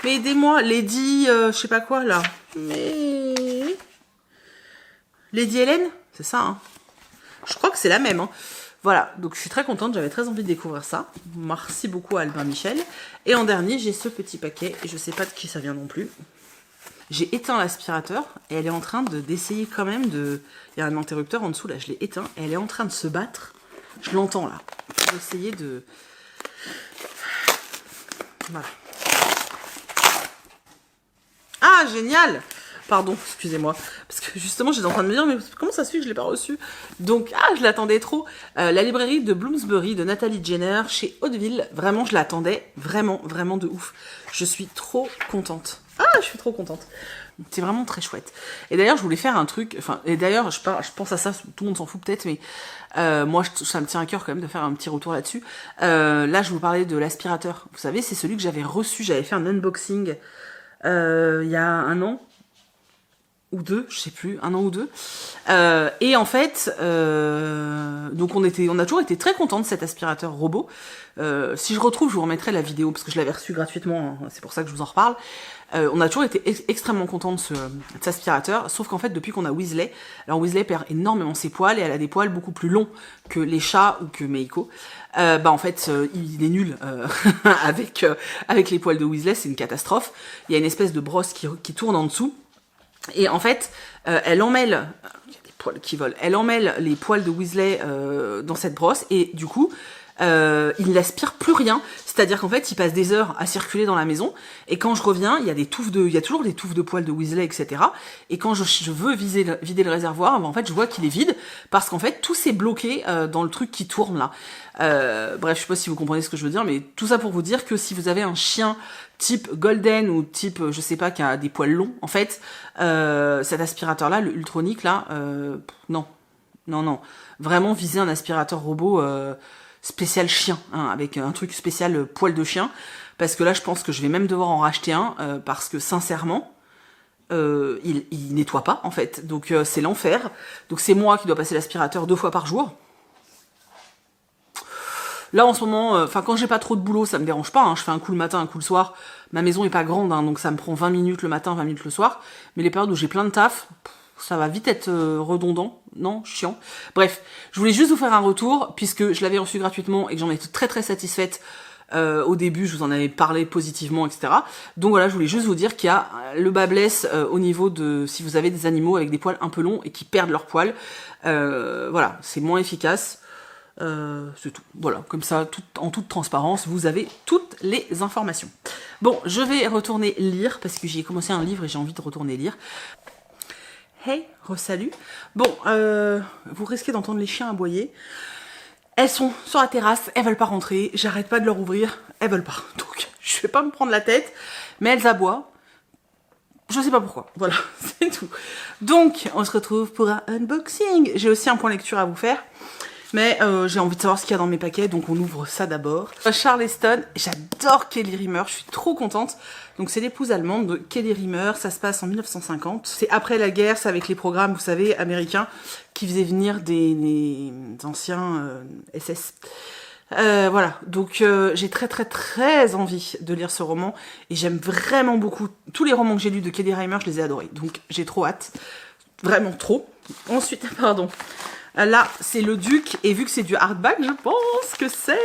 Mais aidez-moi, Lady... je sais pas quoi, là. Mais... Lady Hélène? C'est ça, hein. Je crois que c'est la même, hein. Voilà, donc je suis très contente, j'avais très envie de découvrir ça. Merci beaucoup à Albin Michel. Et en dernier, j'ai ce petit paquet, et je sais pas de qui ça vient non plus. J'ai éteint l'aspirateur, et elle est en train d'essayer quand même de... Il y a un interrupteur en dessous, là, je l'ai éteint, et elle est en train de se battre. Je l'entends, là. Pour essayer de... Voilà. Ah, génial! Pardon, excusez-moi. Parce que justement, j'étais en train de me dire, mais comment ça se fait que je ne l'ai pas reçu? Donc, je l'attendais trop. La librairie de Bloomsbury de Nathalie Jenner chez Hauteville. Vraiment, je l'attendais vraiment, vraiment de ouf. Je suis trop contente. Ah, je suis trop contente. C'est vraiment très chouette. Et d'ailleurs, je voulais faire un truc... Enfin, et d'ailleurs, je pense à ça, tout le monde s'en fout peut-être, mais moi, ça me tient à cœur quand même de faire un petit retour là-dessus. Là, je vous parlais de l'aspirateur. Vous savez, c'est celui que j'avais reçu. J'avais fait un unboxing il y a un an. Ou deux, je sais plus, un an ou deux. Et en fait, donc on a toujours été très contents de cet aspirateur robot. Si je retrouve, je vous remettrai la vidéo parce que je l'avais reçu gratuitement, hein, c'est pour ça que je vous en reparle. On a toujours été extrêmement contents de cet aspirateur, sauf qu'en fait, depuis qu'on a Weasley, alors Weasley perd énormément ses poils et elle a des poils beaucoup plus longs que les chats ou que Meiko. En fait, il est nul avec les poils de Weasley, c'est une catastrophe. Il y a une espèce de brosse qui tourne en dessous. Et en fait, elle emmêle, il y a des poils qui volent, elle emmêle les poils de Weasley dans cette brosse et du coup, il n'aspire plus rien. C'est-à-dire qu'en fait, il passe des heures à circuler dans la maison et quand je reviens, il y a toujours des touffes de poils de Weasley, etc. Et quand je veux vider le réservoir, en fait, je vois qu'il est vide parce qu'en fait, tout s'est bloqué dans le truc qui tourne là. Bref, je sais pas si vous comprenez ce que je veux dire, mais tout ça pour vous dire que si vous avez un chien type golden ou type, je sais pas, qui a des poils longs, en fait, cet aspirateur-là, le Ultronic, là, non. Vraiment viser un aspirateur robot spécial chien, hein, avec un truc spécial poil de chien, parce que là, je pense que je vais même devoir en racheter un, parce que sincèrement, il nettoie pas, en fait. Donc, c'est l'enfer. Donc, c'est moi qui dois passer l'aspirateur 2 fois par jour. Là, en ce moment, quand j'ai pas trop de boulot, ça me dérange pas, hein. Je fais un coup le matin, un coup le soir. Ma maison est pas grande, hein, donc ça me prend 20 minutes le matin, 20 minutes le soir. Mais les périodes où j'ai plein de taf, ça va vite être redondant, non, chiant. Bref, je voulais juste vous faire un retour, puisque je l'avais reçu gratuitement et que j'en étais très très satisfaite. Au début, je vous en avais parlé positivement, etc. Donc voilà, je voulais juste vous dire qu'il y a le bas blesse au niveau de si vous avez des animaux avec des poils un peu longs et qui perdent leurs poils. Voilà, c'est moins efficace. C'est tout. Voilà, comme ça, en toute transparence, vous avez toutes les informations. Bon, je vais retourner lire, parce que j'ai commencé un livre et j'ai envie de retourner lire. Hey, re-salut. Bon, vous risquez d'entendre les chiens aboyer. Elles sont sur la terrasse, elles veulent pas rentrer, j'arrête pas de leur ouvrir, elles veulent pas. Donc, je vais pas me prendre la tête, mais elles aboient. Je sais pas pourquoi, voilà, c'est tout. Donc, on se retrouve pour un unboxing. J'ai aussi un point lecture à vous faire. Mais j'ai envie de savoir ce qu'il y a dans mes paquets, donc on ouvre ça d'abord. Charleston, j'adore Kelly Rimmer, je suis trop contente. Donc c'est l'épouse allemande de Kelly Rimmer, ça se passe en 1950. C'est après la guerre, c'est avec les programmes, vous savez, américains, qui faisaient venir des anciens SS. Voilà, donc j'ai très envie de lire ce roman et j'aime vraiment beaucoup tous les romans que j'ai lus de Kelly Reimer, je les ai adorés, donc j'ai trop hâte, vraiment trop. Ensuite, pardon, là c'est le Duc et vu que c'est du hardback, je pense que c'est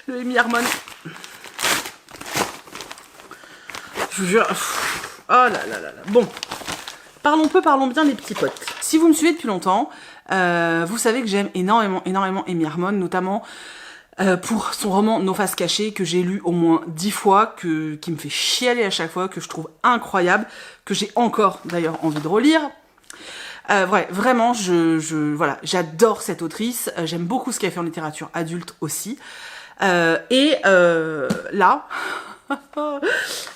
le Amy Harmon. Je vous jure, oh là là là là. Bon, parlons peu, parlons bien les petits potes. Si vous me suivez depuis longtemps, vous savez que j'aime énormément Amy Harmon, notamment pour son roman Nos faces cachées, que j'ai lu au moins 10 fois, qui me fait chialer à chaque fois, que je trouve incroyable, que j'ai encore d'ailleurs envie de relire. Ouais, vraiment, voilà, j'adore cette autrice, j'aime beaucoup ce qu'elle fait en littérature adulte aussi. Là,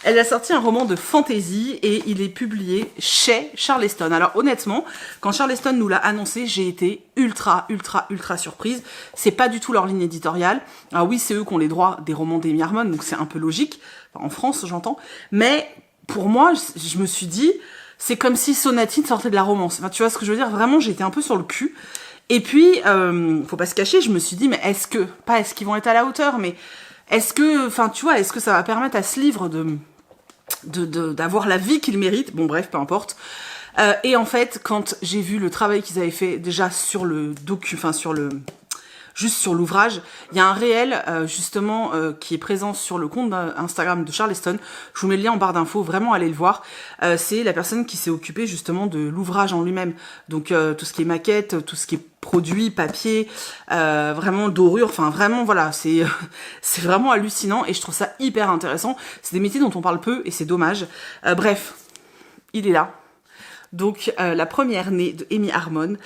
elle a sorti un roman de fantasy et il est publié chez Charleston. Alors honnêtement, quand Charleston nous l'a annoncé, j'ai été ultra surprise. C'est pas du tout leur ligne éditoriale. Alors oui, c'est eux qui ont les droits des romans d'Amy Harmon, donc c'est un peu logique. Enfin, en France, j'entends. Mais pour moi, je me suis dit, c'est comme si Sonatine sortait de la romance. Enfin, tu vois ce que je veux dire? Vraiment, j'étais un peu sur le cul. Et puis, faut pas se cacher, je me suis dit, mais est-ce qu'ils vont être à la hauteur, mais est-ce que, enfin, tu vois, est-ce que ça va permettre à ce livre d'avoir la vie qu'il mérite? Bon, bref, peu importe. Et en fait, quand j'ai vu le travail qu'ils avaient fait déjà sur le juste sur l'ouvrage, il y a un réel justement qui est présent sur le compte Instagram de Charleston. Je vous mets le lien en barre d'infos, vraiment allez le voir. C'est la personne qui s'est occupée justement de l'ouvrage en lui-même. Donc tout ce qui est maquette, tout ce qui est produit, papier, vraiment dorure, enfin vraiment voilà, c'est vraiment hallucinant et je trouve ça hyper intéressant. C'est des métiers dont on parle peu et c'est dommage. Bref, il est là. Donc la première née de Amy Harmon.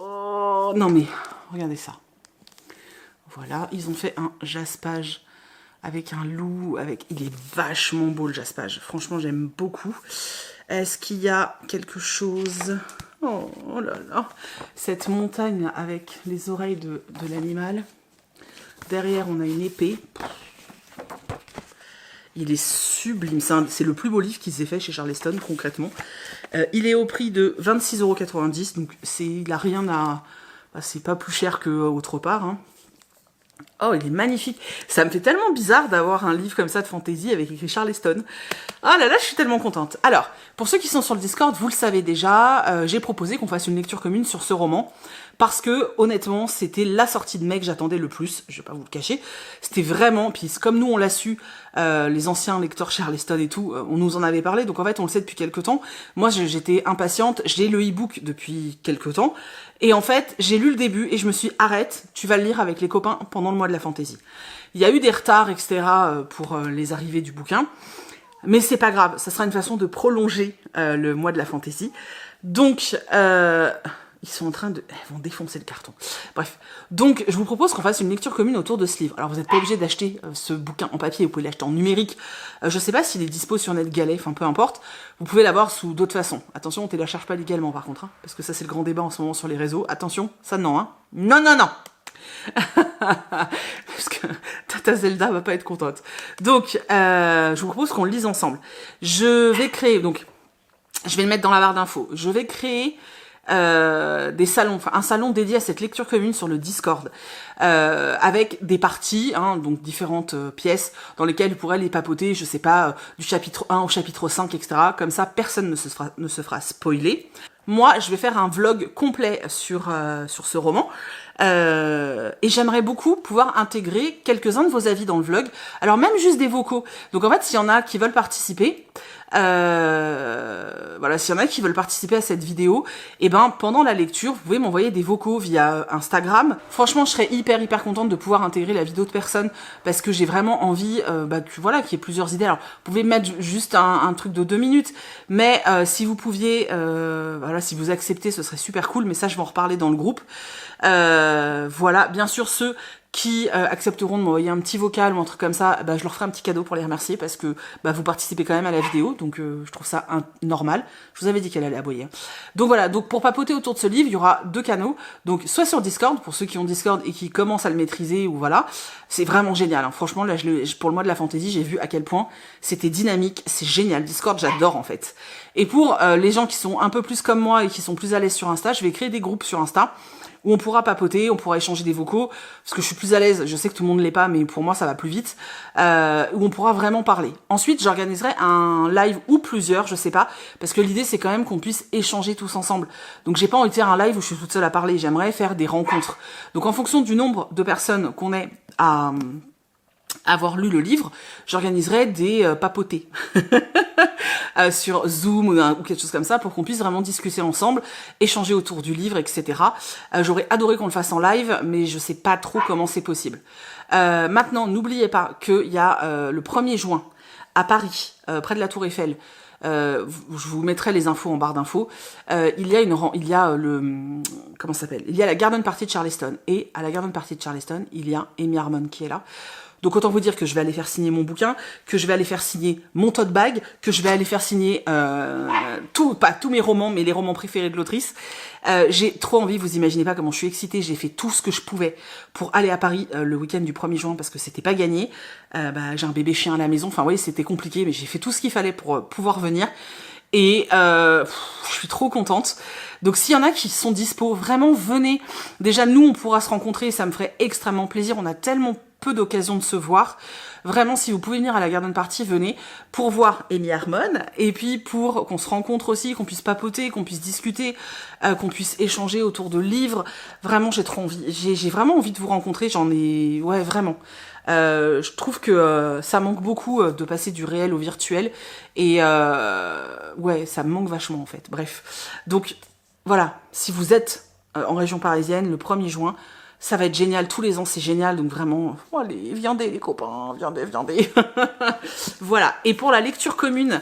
Oh non mais regardez ça. Voilà, ils ont fait un jaspage avec un loup, il est vachement beau le jaspage. Franchement, j'aime beaucoup. Est-ce qu'il y a quelque chose? Oh là là. Cette montagne avec les oreilles de l'animal. Derrière, on a une épée. Il est sublime. C'est le plus beau livre qu'ils aient fait chez Charleston, concrètement. Il est au prix de 26,90 €. Donc, il n'a rien à... c'est pas plus cher qu'autre part. Hein. Oh, il est magnifique. Ça me fait tellement bizarre d'avoir un livre comme ça de fantasy avec écrit Charleston. Ah là là, je suis tellement contente. Alors, pour ceux qui sont sur le Discord, vous le savez déjà, j'ai proposé qu'on fasse une lecture commune sur ce roman. Parce que, honnêtement, c'était la sortie de mai que j'attendais le plus. Je vais pas vous le cacher. C'était vraiment, puis comme nous on l'a su, les anciens lecteurs Charleston et tout, on nous en avait parlé. Donc en fait, on le sait depuis quelques temps. Moi, j'étais impatiente. J'ai le e-book depuis quelques temps. Et en fait, j'ai lu le début et je me suis dit, arrête, tu vas le lire avec les copains pendant le mois de la fantasy. Il y a eu des retards, etc. pour les arrivées du bouquin. Mais c'est pas grave, ça sera une façon de prolonger le mois de la fantasy. Donc, ils sont en train de... Ils vont défoncer le carton. Bref. Donc, je vous propose qu'on fasse une lecture commune autour de ce livre. Alors, vous n'êtes pas obligé d'acheter ce bouquin en papier, vous pouvez l'acheter en numérique. Je sais pas s'il est dispo sur NetGalley, enfin peu importe. Vous pouvez l'avoir sous d'autres façons. Attention, on ne télécharge pas légalement par contre, hein, parce que ça c'est le grand débat en ce moment sur les réseaux. Attention, ça non, hein. Non, non, non. Parce que Tata Zelda va pas être contente. Donc, je vous propose qu'on le lise ensemble. Je vais créer, donc, je vais le mettre dans la barre d'infos. Je vais créer des salons, enfin un salon dédié à cette lecture commune sur le Discord, avec des parties, hein, donc différentes pièces dans lesquelles vous pourrez les papoter, je sais pas, du chapitre 1 au chapitre 5, etc. Comme ça, personne ne se fera spoiler. Moi, je vais faire un vlog complet sur ce roman. Et j'aimerais beaucoup pouvoir intégrer quelques-uns de vos avis dans le vlog. Alors même juste des vocaux. Donc en fait, s'il y en a qui veulent participer, voilà, s'il y en a qui veulent participer à cette vidéo, et ben pendant la lecture, vous pouvez m'envoyer des vocaux via Instagram. Franchement, je serais hyper contente de pouvoir intégrer la vidéo de personnes parce que j'ai vraiment envie, voilà, qu'il y ait plusieurs idées. Alors, vous pouvez mettre juste un truc de 2 minutes, mais si vous pouviez, voilà, si vous acceptez, ce serait super cool. Mais ça, je vais en reparler dans le groupe. Voilà, bien sûr, ceux qui accepteront de m'envoyer un petit vocal ou un truc comme ça, je leur ferai un petit cadeau pour les remercier parce que vous participez quand même à la vidéo, donc je trouve ça normal. Je vous avais dit qu'elle allait aboyer. Donc voilà, donc pour papoter autour de ce livre, il y aura 2 canaux, donc soit sur Discord, pour ceux qui ont Discord et qui commencent à le maîtriser, ou voilà, c'est vraiment génial, hein. Franchement, là, pour le mois de la fantasy, j'ai vu à quel point c'était dynamique, c'est génial, Discord, j'adore en fait. Et pour les gens qui sont un peu plus comme moi et qui sont plus à l'aise sur Insta, je vais créer des groupes sur Insta, où on pourra papoter, on pourra échanger des vocaux, parce que je suis plus à l'aise, je sais que tout le monde l'est pas, mais pour moi ça va plus vite, où on pourra vraiment parler. Ensuite, j'organiserai un live ou plusieurs, je sais pas, parce que l'idée c'est quand même qu'on puisse échanger tous ensemble. Donc j'ai pas envie de faire un live où je suis toute seule à parler, j'aimerais faire des rencontres. Donc en fonction du nombre de personnes qu'on est à avoir lu le livre, j'organiserai des papotés sur Zoom ou quelque chose comme ça pour qu'on puisse vraiment discuter ensemble, échanger autour du livre, etc. J'aurais adoré qu'on le fasse en live, mais je sais pas trop comment c'est possible. Maintenant, n'oubliez pas qu'il y a le 1er juin à Paris, près de la Tour Eiffel. Je vous mettrai les infos en barre d'infos. Il y a la Garden Party de Charleston, et à la Garden Party de Charleston, il y a Amy Harmon qui est là. Donc autant vous dire que je vais aller faire signer mon bouquin, que je vais aller faire signer mon tote bag, que je vais aller faire signer pas tous mes romans, mais les romans préférés de l'autrice. J'ai trop envie, vous imaginez pas comment je suis excitée, j'ai fait tout ce que je pouvais pour aller à Paris le week-end du 1er juin parce que c'était pas gagné. J'ai un bébé chien à la maison, enfin oui, c'était compliqué, mais j'ai fait tout ce qu'il fallait pour pouvoir venir. Et je suis trop contente. Donc s'il y en a qui sont dispo, vraiment venez. Déjà nous on pourra se rencontrer, ça me ferait extrêmement plaisir, on a tellement peu d'occasions de se voir. Vraiment, si vous pouvez venir à la Garden Party, venez pour voir Amy Harmon et puis pour qu'on se rencontre aussi, qu'on puisse papoter, qu'on puisse discuter, qu'on puisse échanger autour de livres. Vraiment, j'ai trop envie. J'ai vraiment envie de vous rencontrer. Ouais, vraiment. Je trouve que ça manque beaucoup de passer du réel au virtuel et ouais, ça me manque vachement en fait. Bref, donc voilà. Si vous êtes en région parisienne, le 1er juin. Ça va être génial, tous les ans c'est génial, donc vraiment, allez, viendez les copains, viendez. Voilà, et pour la lecture commune,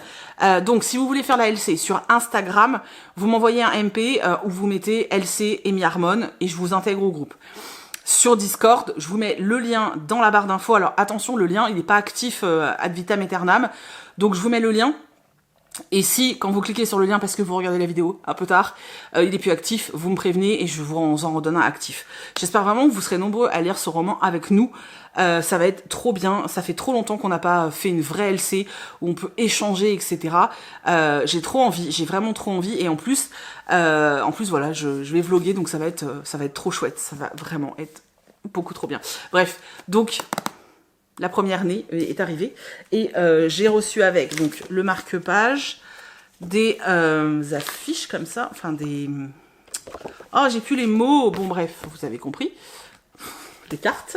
donc si vous voulez faire la LC sur Instagram, vous m'envoyez un MP où vous mettez LC Amy Harmon et je vous intègre au groupe. Sur Discord, je vous mets le lien dans la barre d'infos, alors attention, le lien il n'est pas actif ad vitam aeternam, donc je vous mets le lien. Et si, quand vous cliquez sur le lien parce que vous regardez la vidéo un peu tard, il est plus actif, vous me prévenez et je vous en redonne un actif. J'espère vraiment que vous serez nombreux à lire ce roman avec nous. Ça va être trop bien, ça fait trop longtemps qu'on n'a pas fait une vraie LC où on peut échanger, etc. J'ai trop envie, j'ai vraiment trop envie. Et en plus voilà, je vais vlogger, donc ça va être trop chouette. Ça va vraiment être beaucoup trop bien. Bref, donc... La première année est arrivée et j'ai reçu avec donc le marque-page, des affiches comme ça, enfin des... Oh, j'ai plus les mots, bon bref, vous avez compris. Des cartes.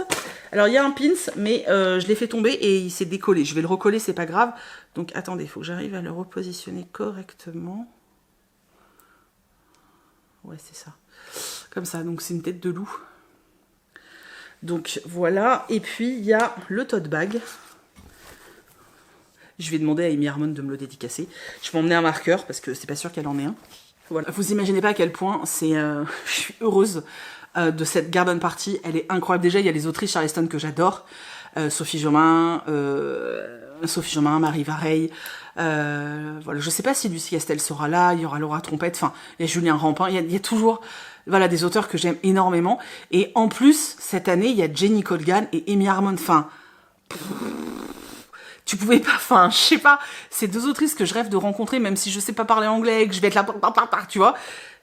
Alors il y a un pins, mais je l'ai fait tomber et il s'est décollé. Je vais le recoller, c'est pas grave. Donc attendez, il faut que j'arrive à le repositionner correctement. Ouais, c'est ça. Comme ça, donc c'est une tête de loup. Donc voilà, et puis il y a le tote bag. Je vais demander à Amy Harmon de me le dédicacer. Je vais emmener un marqueur parce que c'est pas sûr qu'elle en ait un. Voilà, vous imaginez pas à quel point c'est, je suis heureuse de cette Garden Party. Elle est incroyable. Déjà il y a les autrices Charleston que j'adore, Sophie Jomain, Marie Vareille. Voilà, je sais pas si Lucie Castel sera là. Il y aura Laura Trompette. Enfin, il y a Julien Rampin. Il y a toujours. Voilà, des auteurs que j'aime énormément. Et en plus, cette année, il y a Jenny Colgan et Amy Harmon. Enfin, tu pouvais pas, enfin, je sais pas. C'est deux autrices que je rêve de rencontrer, même si je sais pas parler anglais, que je vais être là, tu vois.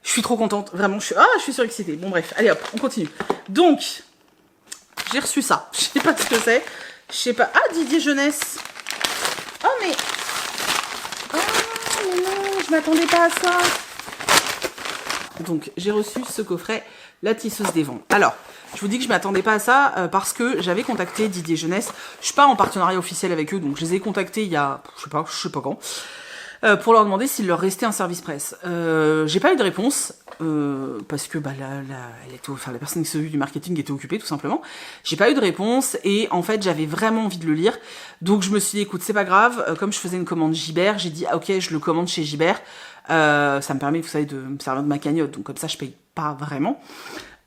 Je suis trop contente, vraiment. Je suis surexcitée. Bon, bref, allez hop, on continue. Donc, j'ai reçu ça. Je sais pas ce que c'est. Je sais pas. Ah, Didier Jeunesse. Oh, mais... Oh, mais non, je m'attendais pas à ça. Donc j'ai reçu ce coffret, La Tisseuse des Vents. Alors, je vous dis que je m'attendais pas à ça parce que j'avais contacté Didier Jeunesse. Je suis pas en partenariat officiel avec eux, donc je les ai contactés il y a, je sais pas quand, pour leur demander s'il leur restait un service presse. J'ai pas eu de réponse parce que la personne qui s'occupe du marketing était occupée tout simplement. J'ai pas eu de réponse et en fait j'avais vraiment envie de le lire. Donc je me suis dit écoute c'est pas grave, comme je faisais une commande Gibert, j'ai dit ah, ok je le commande chez Gibert. Ça me permet, vous savez, de me servir de ma cagnotte, donc comme ça je paye pas vraiment.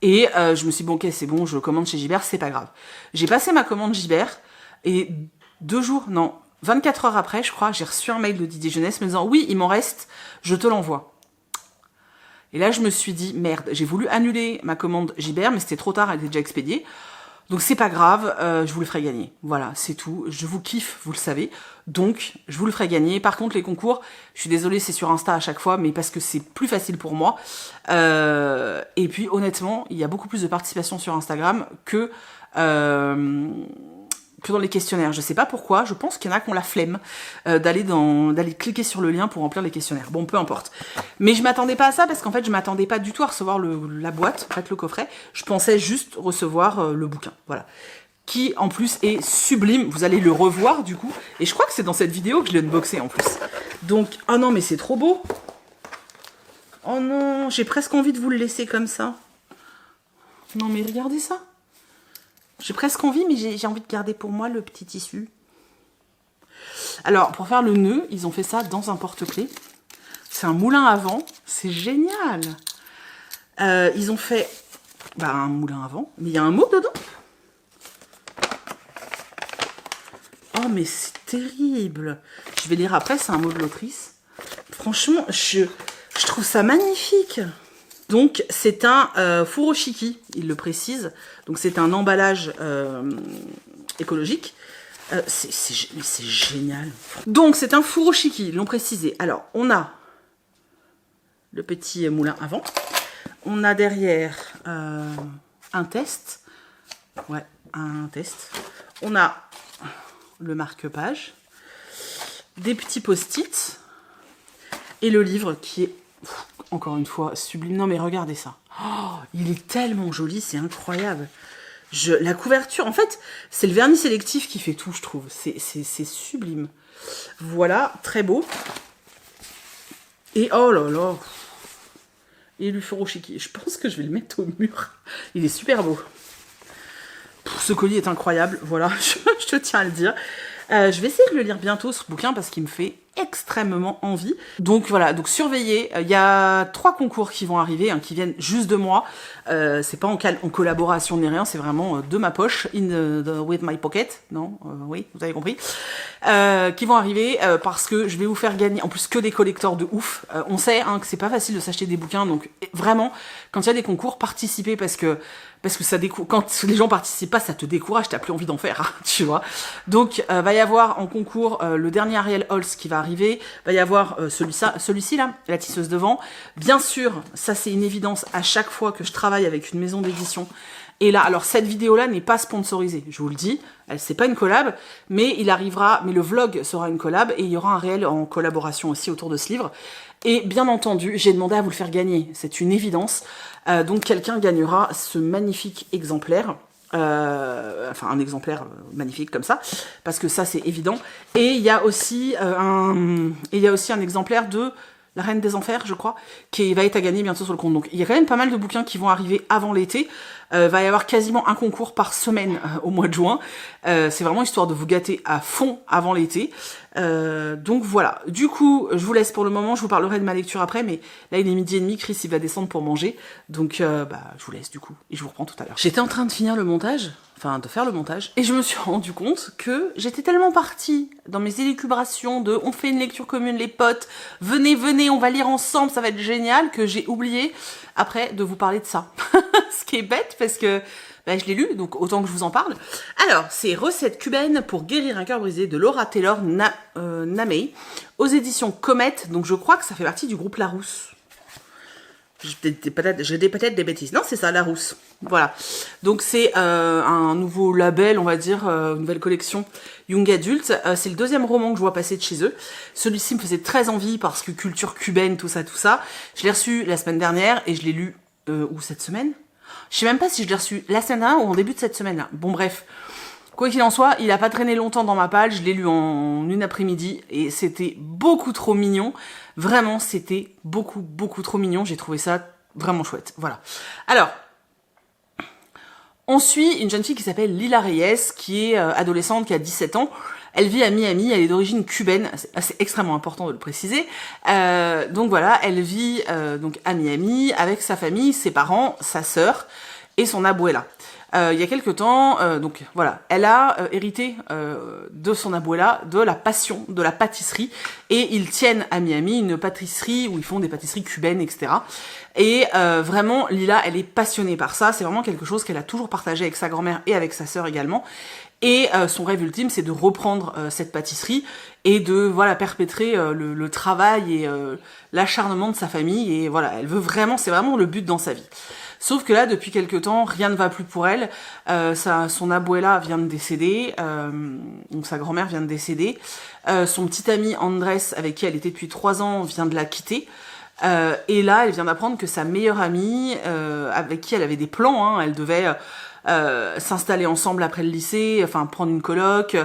Et je me suis dit, bon ok c'est bon, je commande chez Gibert, c'est pas grave. J'ai passé ma commande Gibert, et 24 heures après, je crois, j'ai reçu un mail de Didier Jeunesse me disant, oui, il m'en reste, je te l'envoie. Et là je me suis dit, merde, j'ai voulu annuler ma commande Gibert, mais c'était trop tard, elle était déjà expédiée. Donc c'est pas grave, je vous le ferai gagner. Voilà, c'est tout. Je vous kiffe, vous le savez. Donc je vous le ferai gagner. Par contre les concours, je suis désolée, c'est sur Insta à chaque fois, mais parce que c'est plus facile pour moi. Et puis honnêtement, il y a beaucoup plus de participation sur Instagram que dans les questionnaires. Je sais pas pourquoi, je pense qu'il y en a qui ont la flemme d'aller cliquer sur le lien pour remplir les questionnaires. Bon, peu importe. Mais je m'attendais pas à ça parce qu'en fait, je m'attendais pas du tout à recevoir la boîte, en fait, le coffret. Je pensais juste recevoir le bouquin, voilà. Qui, en plus, est sublime. Vous allez le revoir, du coup. Et je crois que c'est dans cette vidéo que je l'ai unboxé, en plus. Donc, oh non, mais c'est trop beau. Oh non, j'ai presque envie de vous le laisser comme ça. Non, mais regardez ça. J'ai presque envie, mais j'ai envie de garder pour moi le petit tissu. Alors, pour faire le nœud, ils ont fait ça dans un porte-clés. C'est un moulin à vent. C'est génial. Ils ont fait un moulin à vent, mais il y a un mot dedans. Oh, mais c'est terrible. Je vais lire après, c'est un mot de l'autrice. Franchement, je trouve ça magnifique. Donc, c'est un furoshiki, il le précise. Donc, c'est un emballage écologique. C'est génial. Donc, c'est un furoshiki, ils l'ont précisé. Alors, on a le petit moulin à vent. On a derrière un test. Ouais, un test. On a le marque-page. Des petits post-it. Et le livre qui est... Encore une fois, sublime. Non, mais regardez ça. Oh, il est tellement joli, c'est incroyable. La couverture, en fait, c'est le vernis sélectif qui fait tout, je trouve. C'est sublime. Voilà, très beau. Et oh là là. Et le furoshiki. Je pense que je vais le mettre au mur. Il est super beau. Ce colis est incroyable. Voilà, je tiens à le dire. Je vais essayer de le lire bientôt, ce bouquin, parce qu'il me fait extrêmement envie. Donc voilà, donc surveillez. Il y a 3 concours qui vont arriver, qui viennent juste de moi. C'est pas en collaboration ni rien, c'est vraiment de ma poche, with my pocket. Non, oui, vous avez compris. Qui vont arriver parce que je vais vous faire gagner, en plus que des collecteurs de ouf. On sait que c'est pas facile de s'acheter des bouquins, donc vraiment, quand il y a des concours, participez parce que ça quand les gens participent pas, ça te décourage, t'as plus envie d'en faire, tu vois. Donc, va y avoir en concours le dernier Ariel Holz qui va arriver, va y avoir celui-ci là, la tisseuse de vent. Bien sûr, ça c'est une évidence à chaque fois que je travaille avec une maison d'édition. Et là, alors cette vidéo-là n'est pas sponsorisée, je vous le dis, c'est pas une collab, mais le vlog sera une collab et il y aura un réel en collaboration aussi autour de ce livre. Et bien entendu, j'ai demandé à vous le faire gagner, c'est une évidence. Donc quelqu'un gagnera ce magnifique exemplaire, un exemplaire magnifique comme ça, parce que ça c'est évident. Et il y a aussi un exemplaire de La Reine des Enfers, je crois, qui va être à gagner bientôt sur le compte. Donc il y a quand même pas mal de bouquins qui vont arriver avant l'été. Va y avoir quasiment un concours par semaine au mois de juin. C'est vraiment histoire de vous gâter à fond avant l'été. Donc voilà. Du coup, je vous laisse pour le moment. Je vous parlerai de ma lecture après, mais là il est 12h30. Chris il va descendre pour manger. Donc je vous laisse du coup et je vous reprends tout à l'heure. J'étais en train de finir le montage. De faire le montage, et je me suis rendu compte que j'étais tellement partie dans mes élucubrations de on fait une lecture commune les potes, venez, on va lire ensemble, ça va être génial, que j'ai oublié après de vous parler de ça. Ce qui est bête parce que je l'ai lu, donc autant que je vous en parle. Alors, c'est Recettes cubaines pour guérir un cœur brisé de Laura Taylor Namey, aux éditions Comet, donc je crois que ça fait partie du groupe Larousse. J'ai peut-être des bêtises. Non, c'est ça, Larousse. Voilà. Donc c'est un nouveau label, on va dire, une nouvelle collection Young Adult. C'est le 2e roman que je vois passer de chez eux. Celui-ci me faisait très envie parce que culture cubaine, tout ça. Je l'ai reçu la semaine dernière et je l'ai lu cette semaine. Je sais même pas si je l'ai reçu la semaine dernière ou en début de cette semaine-là. Bon bref. Quoi qu'il en soit, il a pas traîné longtemps dans ma palle, je l'ai lu en une après-midi et c'était beaucoup trop mignon. Vraiment, c'était beaucoup trop mignon. J'ai trouvé ça vraiment chouette. Voilà. Alors, on suit une jeune fille qui s'appelle Lila Reyes, qui est adolescente, qui a 17 ans. Elle vit à Miami, elle est d'origine cubaine, c'est extrêmement important de le préciser. Donc voilà, elle vit donc à Miami avec sa famille, ses parents, sa sœur et son abuela. il y a quelque temps, donc voilà, elle a hérité de son abuela de la passion de la pâtisserie, et ils tiennent à Miami une pâtisserie où ils font des pâtisseries cubaines, etc. Et vraiment, Lila, elle est passionnée par ça, c'est vraiment quelque chose qu'elle a toujours partagé avec sa grand-mère et avec sa sœur également. Et son rêve ultime, c'est de reprendre cette pâtisserie et de voilà perpétrer le travail et l'acharnement de sa famille. Et voilà, elle veut vraiment, c'est vraiment le but dans sa vie. Sauf que là, depuis quelque temps, rien ne va plus pour elle. Son abuela vient de décéder, donc sa grand-mère vient de décéder. Son petit ami Andrés, avec qui elle était depuis 3 ans, vient de la quitter. Et là, elle vient d'apprendre que sa meilleure amie, avec qui elle avait des plans, hein, elle devait s'installer ensemble après le lycée, enfin prendre une coloc,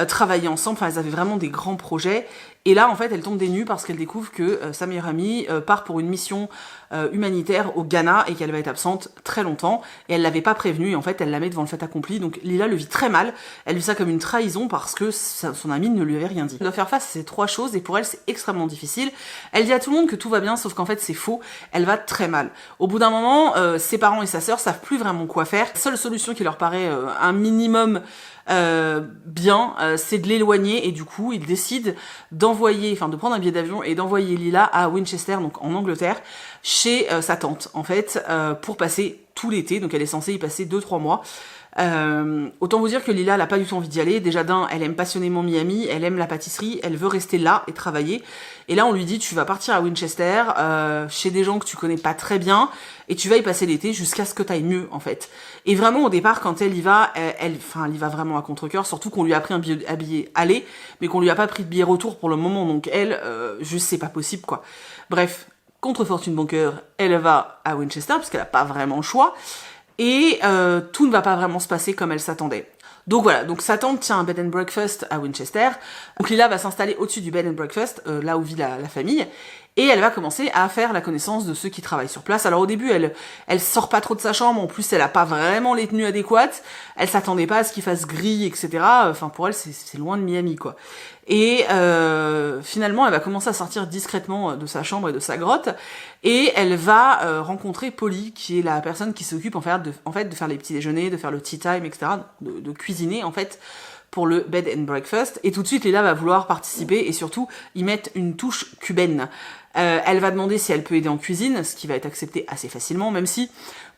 travailler ensemble, enfin elles avaient vraiment des grands projets. Et là, en fait, elle tombe des nues parce qu'elle découvre que sa meilleure amie part pour une mission humanitaire au Ghana et qu'elle va être absente très longtemps. Et elle l'avait pas prévenue et en fait, elle la met devant le fait accompli. Donc Lila le vit très mal. Elle vit ça comme une trahison parce que son amie ne lui avait rien dit. Elle doit faire face à ces 3 choses et pour elle, c'est extrêmement difficile. Elle dit à tout le monde que tout va bien, sauf qu'en fait, c'est faux. Elle va très mal. Au bout d'un moment, ses parents et sa sœur savent plus vraiment quoi faire. La seule solution qui leur paraît un minimum bien, c'est de l'éloigner et du coup ils décident de prendre un billet d'avion et d'envoyer Lila à Winchester, donc en Angleterre, chez sa tante en fait, pour passer tout l'été. Donc elle est censée y passer 2-3 mois. Autant vous dire que Lila elle a pas du tout envie d'y aller. Déjà d'un, elle aime passionnément Miami, elle aime la pâtisserie, elle veut rester là et travailler. Et là on lui dit tu vas partir à Winchester, chez des gens que tu connais pas très bien, et tu vas y passer l'été jusqu'à ce que t'ailles mieux en fait. Et vraiment au départ quand elle y va, elle y va vraiment à contre-cœur, surtout qu'on lui a pris un billet aller, mais qu'on lui a pas pris de billet retour pour le moment, donc elle, juste c'est pas possible quoi. Bref, contre fortune bon cœur, elle va à Winchester parce qu'elle a pas vraiment le choix. Et tout ne va pas vraiment se passer comme elle s'attendait. Donc voilà, donc sa tante tient un bed and breakfast à Winchester. Donc Lila va s'installer au-dessus du bed and breakfast, là où vit la famille. Et elle va commencer à faire la connaissance de ceux qui travaillent sur place. Alors au début, elle sort pas trop de sa chambre. En plus, elle a pas vraiment les tenues adéquates. Elle s'attendait pas à ce qu'il fasse gris, etc. Enfin, pour elle, c'est loin de Miami, quoi. Et finalement, elle va commencer à sortir discrètement de sa chambre et de sa grotte. Et elle va rencontrer Polly, qui est la personne qui s'occupe en fait de faire les petits déjeuners, de faire le tea time, etc. De cuisiner, en fait, pour le bed and breakfast. Et tout de suite, Lila va vouloir participer et surtout y mettre une touche cubaine. Elle va demander si elle peut aider en cuisine, ce qui va être accepté assez facilement, même si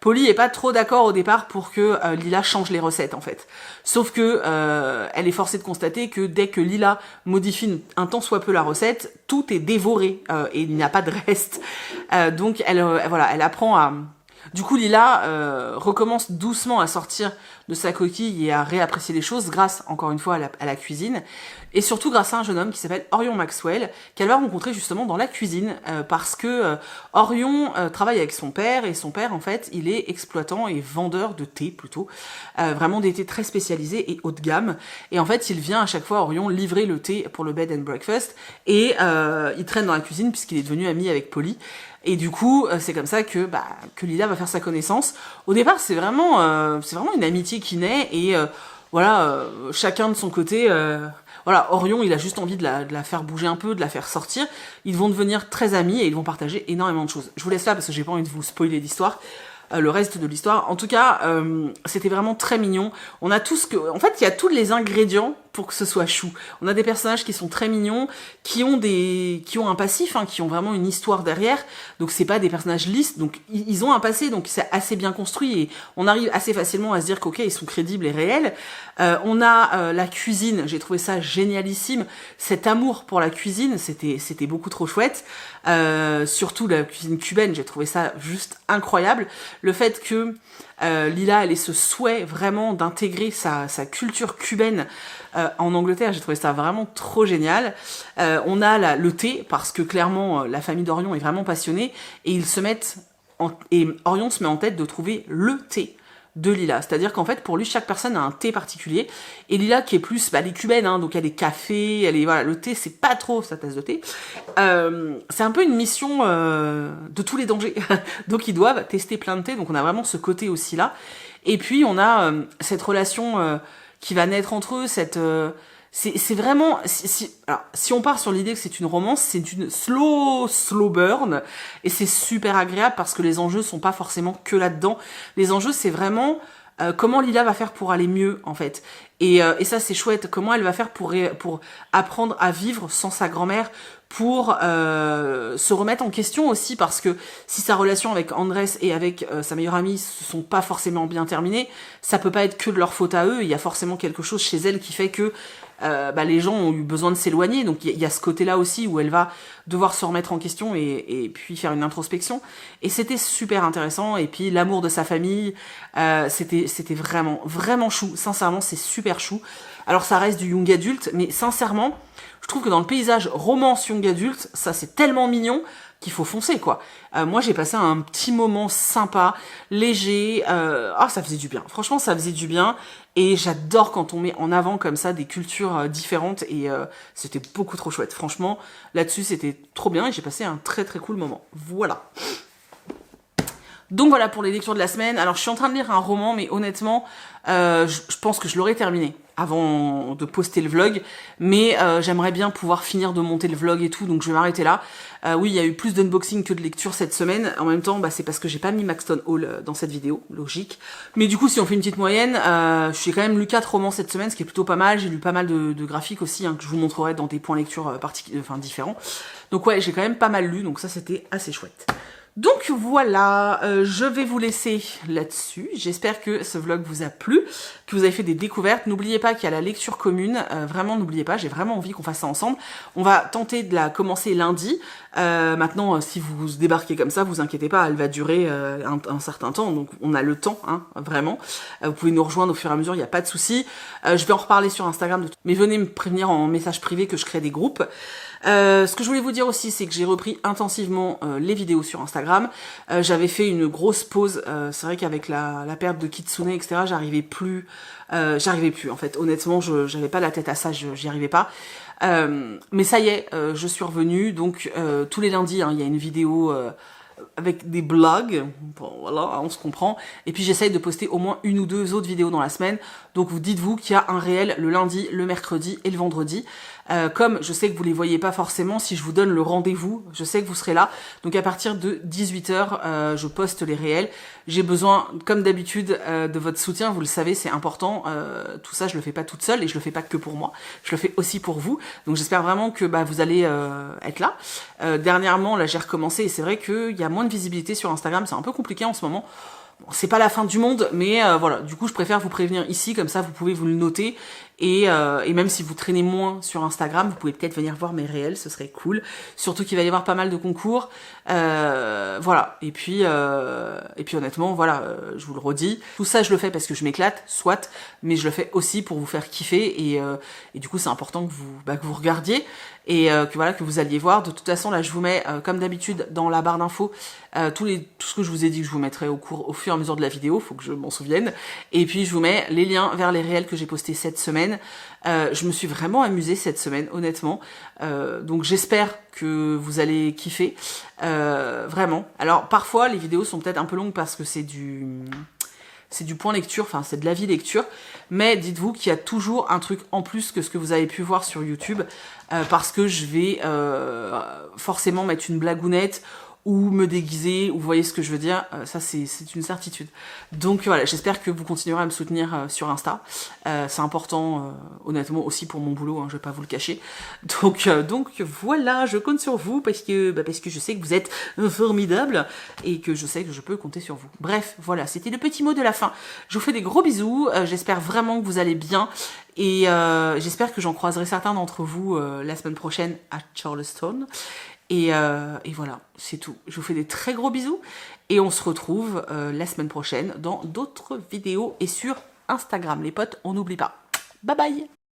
Polly est pas trop d'accord au départ pour que Lila change les recettes en fait. Sauf que elle est forcée de constater que dès que Lila modifie un tant soit peu la recette, tout est dévoré et il n'y a pas de reste. Donc elle apprend à... Du coup, Lila recommence doucement à sortir de sa coquille et à réapprécier les choses grâce, encore une fois, à la cuisine. Et surtout grâce à un jeune homme qui s'appelle Orion Maxwell, qu'elle va rencontrer justement dans la cuisine, parce que Orion travaille avec son père, et son père, en fait, il est exploitant et vendeur de thé, plutôt. Vraiment des thés très spécialisés et haut de gamme. Et en fait, il vient à chaque fois, Orion, livrer le thé pour le bed and breakfast, et il traîne dans la cuisine puisqu'il est devenu ami avec Polly. Et du coup, c'est comme ça que Lila va faire sa connaissance. Au départ, c'est vraiment une amitié qui naît et chacun de son côté. Orion, il a juste envie de la faire bouger un peu, de la faire sortir. Ils vont devenir très amis et ils vont partager énormément de choses. Je vous laisse là parce que j'ai pas envie de vous spoiler l'histoire. Le reste de l'histoire. En tout cas, c'était vraiment très mignon. On a tout en fait, il y a tous les ingrédients pour que ce soit chou. On a des personnages qui sont très mignons, qui ont un passif, qui ont vraiment une histoire derrière. Donc c'est pas des personnages lisses. Donc ils ont un passé, donc c'est assez bien construit et on arrive assez facilement à se dire qu'ok, ils sont crédibles et réels. On a la cuisine. J'ai trouvé ça génialissime. Cet amour pour la cuisine, c'était beaucoup trop chouette. Surtout la cuisine cubaine, j'ai trouvé ça juste incroyable. Le fait que Lila, elle ait ce souhait vraiment d'intégrer sa culture cubaine en Angleterre, j'ai trouvé ça vraiment trop génial. On a le thé, parce que clairement, la famille d'Orion est vraiment passionnée, et et Orion se met en tête de trouver le thé de Lila. C'est-à-dire qu'en fait, pour lui, chaque personne a un thé particulier. Et Lila, qui est plus, elle est cubaine, donc elle est café, le thé, c'est pas trop sa tasse de thé. C'est un peu une mission de tous les dangers. Donc ils doivent tester plein de thé, donc on a vraiment ce côté aussi là. Et puis on a cette relation qui va naître entre eux, c'est vraiment... Alors, si on part sur l'idée que c'est une romance, c'est une slow burn, et c'est super agréable parce que les enjeux sont pas forcément que là-dedans. Les enjeux, c'est vraiment comment Lila va faire pour aller mieux en fait. Et ça c'est chouette, comment elle va faire pour apprendre à vivre sans sa grand-mère, pour se remettre en question aussi, parce que si sa relation avec Andrés et avec sa meilleure amie se sont pas forcément bien terminées, ça peut pas être que de leur faute à eux, il y a forcément quelque chose chez elle qui fait que les gens ont eu besoin de s'éloigner, donc il y a ce côté-là aussi où elle va devoir se remettre en question et puis faire une introspection. Et c'était super intéressant. Et puis l'amour de sa famille, c'était vraiment, vraiment chou. Sincèrement, c'est super chou. Alors ça reste du young adulte, mais sincèrement, je trouve que dans le paysage romance young adulte, ça c'est tellement mignon qu'il faut foncer quoi. Moi j'ai passé un petit moment sympa, léger, ça faisait du bien. Franchement ça faisait du bien et j'adore quand on met en avant comme ça des cultures différentes et c'était beaucoup trop chouette. Franchement là-dessus c'était trop bien et j'ai passé un très très cool moment. Voilà. Donc voilà pour les lectures de la semaine. Alors je suis en train de lire un roman, mais honnêtement, je pense que je l'aurais terminé avant de poster le vlog, mais j'aimerais bien pouvoir finir de monter le vlog et tout, donc je vais m'arrêter là. Oui, il y a eu plus d'unboxing que de lecture cette semaine. En même temps, c'est parce que j'ai pas mis Maxton Hall dans cette vidéo, logique. Mais du coup, si on fait une petite moyenne, j'ai quand même lu 4 romans cette semaine, ce qui est plutôt pas mal. J'ai lu pas mal de graphiques aussi, que je vous montrerai dans des points lecture différents. Donc ouais, j'ai quand même pas mal lu, donc ça c'était assez chouette. Donc voilà, je vais vous laisser là-dessus. J'espère que ce vlog vous a plu, que vous avez fait des découvertes. N'oubliez pas qu'il y a la lecture commune, vraiment n'oubliez pas, j'ai vraiment envie qu'on fasse ça ensemble. On va tenter de la commencer lundi. Maintenant, si vous débarquez comme ça, vous inquiétez pas, elle va durer un certain temps, donc on a le temps, vraiment. Vous pouvez nous rejoindre au fur et à mesure, il n'y a pas de souci. Je vais en reparler sur Instagram, mais venez me prévenir en message privé que je crée des groupes. Ce que je voulais vous dire aussi, c'est que j'ai repris intensivement les vidéos sur Instagram. J'avais fait une grosse pause. C'est vrai qu'avec la perte de Kitsune, etc., j'arrivais plus en fait. Honnêtement, j'avais pas la tête à ça, j'y arrivais pas. Mais ça y est, je suis revenue. Donc tous les lundis, il y a une vidéo avec des blogs, bon, voilà, on se comprend. Et puis j'essaye de poster au moins 1 ou 2 autres vidéos dans la semaine. Donc vous dites-vous qu'il y a un réel le lundi, le mercredi et le vendredi. Comme je sais que vous les voyez pas forcément, si je vous donne le rendez-vous, je sais que vous serez là. Donc à partir de 18h, je poste les réels. J'ai besoin, comme d'habitude, de votre soutien. Vous le savez, c'est important. Tout ça, je le fais pas toute seule et je le fais pas que pour moi. Je le fais aussi pour vous. Donc j'espère vraiment que vous allez être là. Dernièrement, là, j'ai recommencé et c'est vrai qu'il y a moins de visibilité sur Instagram. C'est un peu compliqué en ce moment. Bon, c'est pas la fin du monde, mais voilà, du coup je préfère vous prévenir ici, comme ça vous pouvez vous le noter, et même si vous traînez moins sur Instagram, vous pouvez peut-être venir voir mes réels, ce serait cool, surtout qu'il va y avoir pas mal de concours, voilà, et puis honnêtement, voilà, je vous le redis, tout ça je le fais parce que je m'éclate, soit, mais je le fais aussi pour vous faire kiffer, et du coup c'est important que vous regardiez, et que vous alliez voir. De toute façon là je vous mets comme d'habitude dans la barre d'infos tout ce que je vous ai dit que je vous mettrai au fur et à mesure de la vidéo, faut que je m'en souvienne, et puis je vous mets les liens vers les réels que j'ai postés cette semaine. Je me suis vraiment amusée cette semaine, honnêtement, donc j'espère que vous allez kiffer, vraiment. Alors parfois les vidéos sont peut-être un peu longues parce que c'est du point lecture, enfin c'est de l'avis lecture, mais dites-vous qu'il y a toujours un truc en plus que ce que vous avez pu voir sur YouTube, parce que je vais forcément mettre une blagounette ou me déguiser, ou vous voyez ce que je veux dire, ça c'est une certitude. Donc voilà, j'espère que vous continuerez à me soutenir sur Insta, c'est important honnêtement aussi pour mon boulot, je vais pas vous le cacher. Donc voilà, je compte sur vous parce que je sais que vous êtes formidables et que je sais que je peux compter sur vous. Bref, voilà, c'était le petit mot de la fin. Je vous fais des gros bisous, j'espère vraiment que vous allez bien et j'espère que j'en croiserai certains d'entre vous la semaine prochaine à Charleston. Et voilà, c'est tout. Je vous fais des très gros bisous et on se retrouve la semaine prochaine dans d'autres vidéos et sur Instagram. Les potes, on n'oublie pas. Bye bye!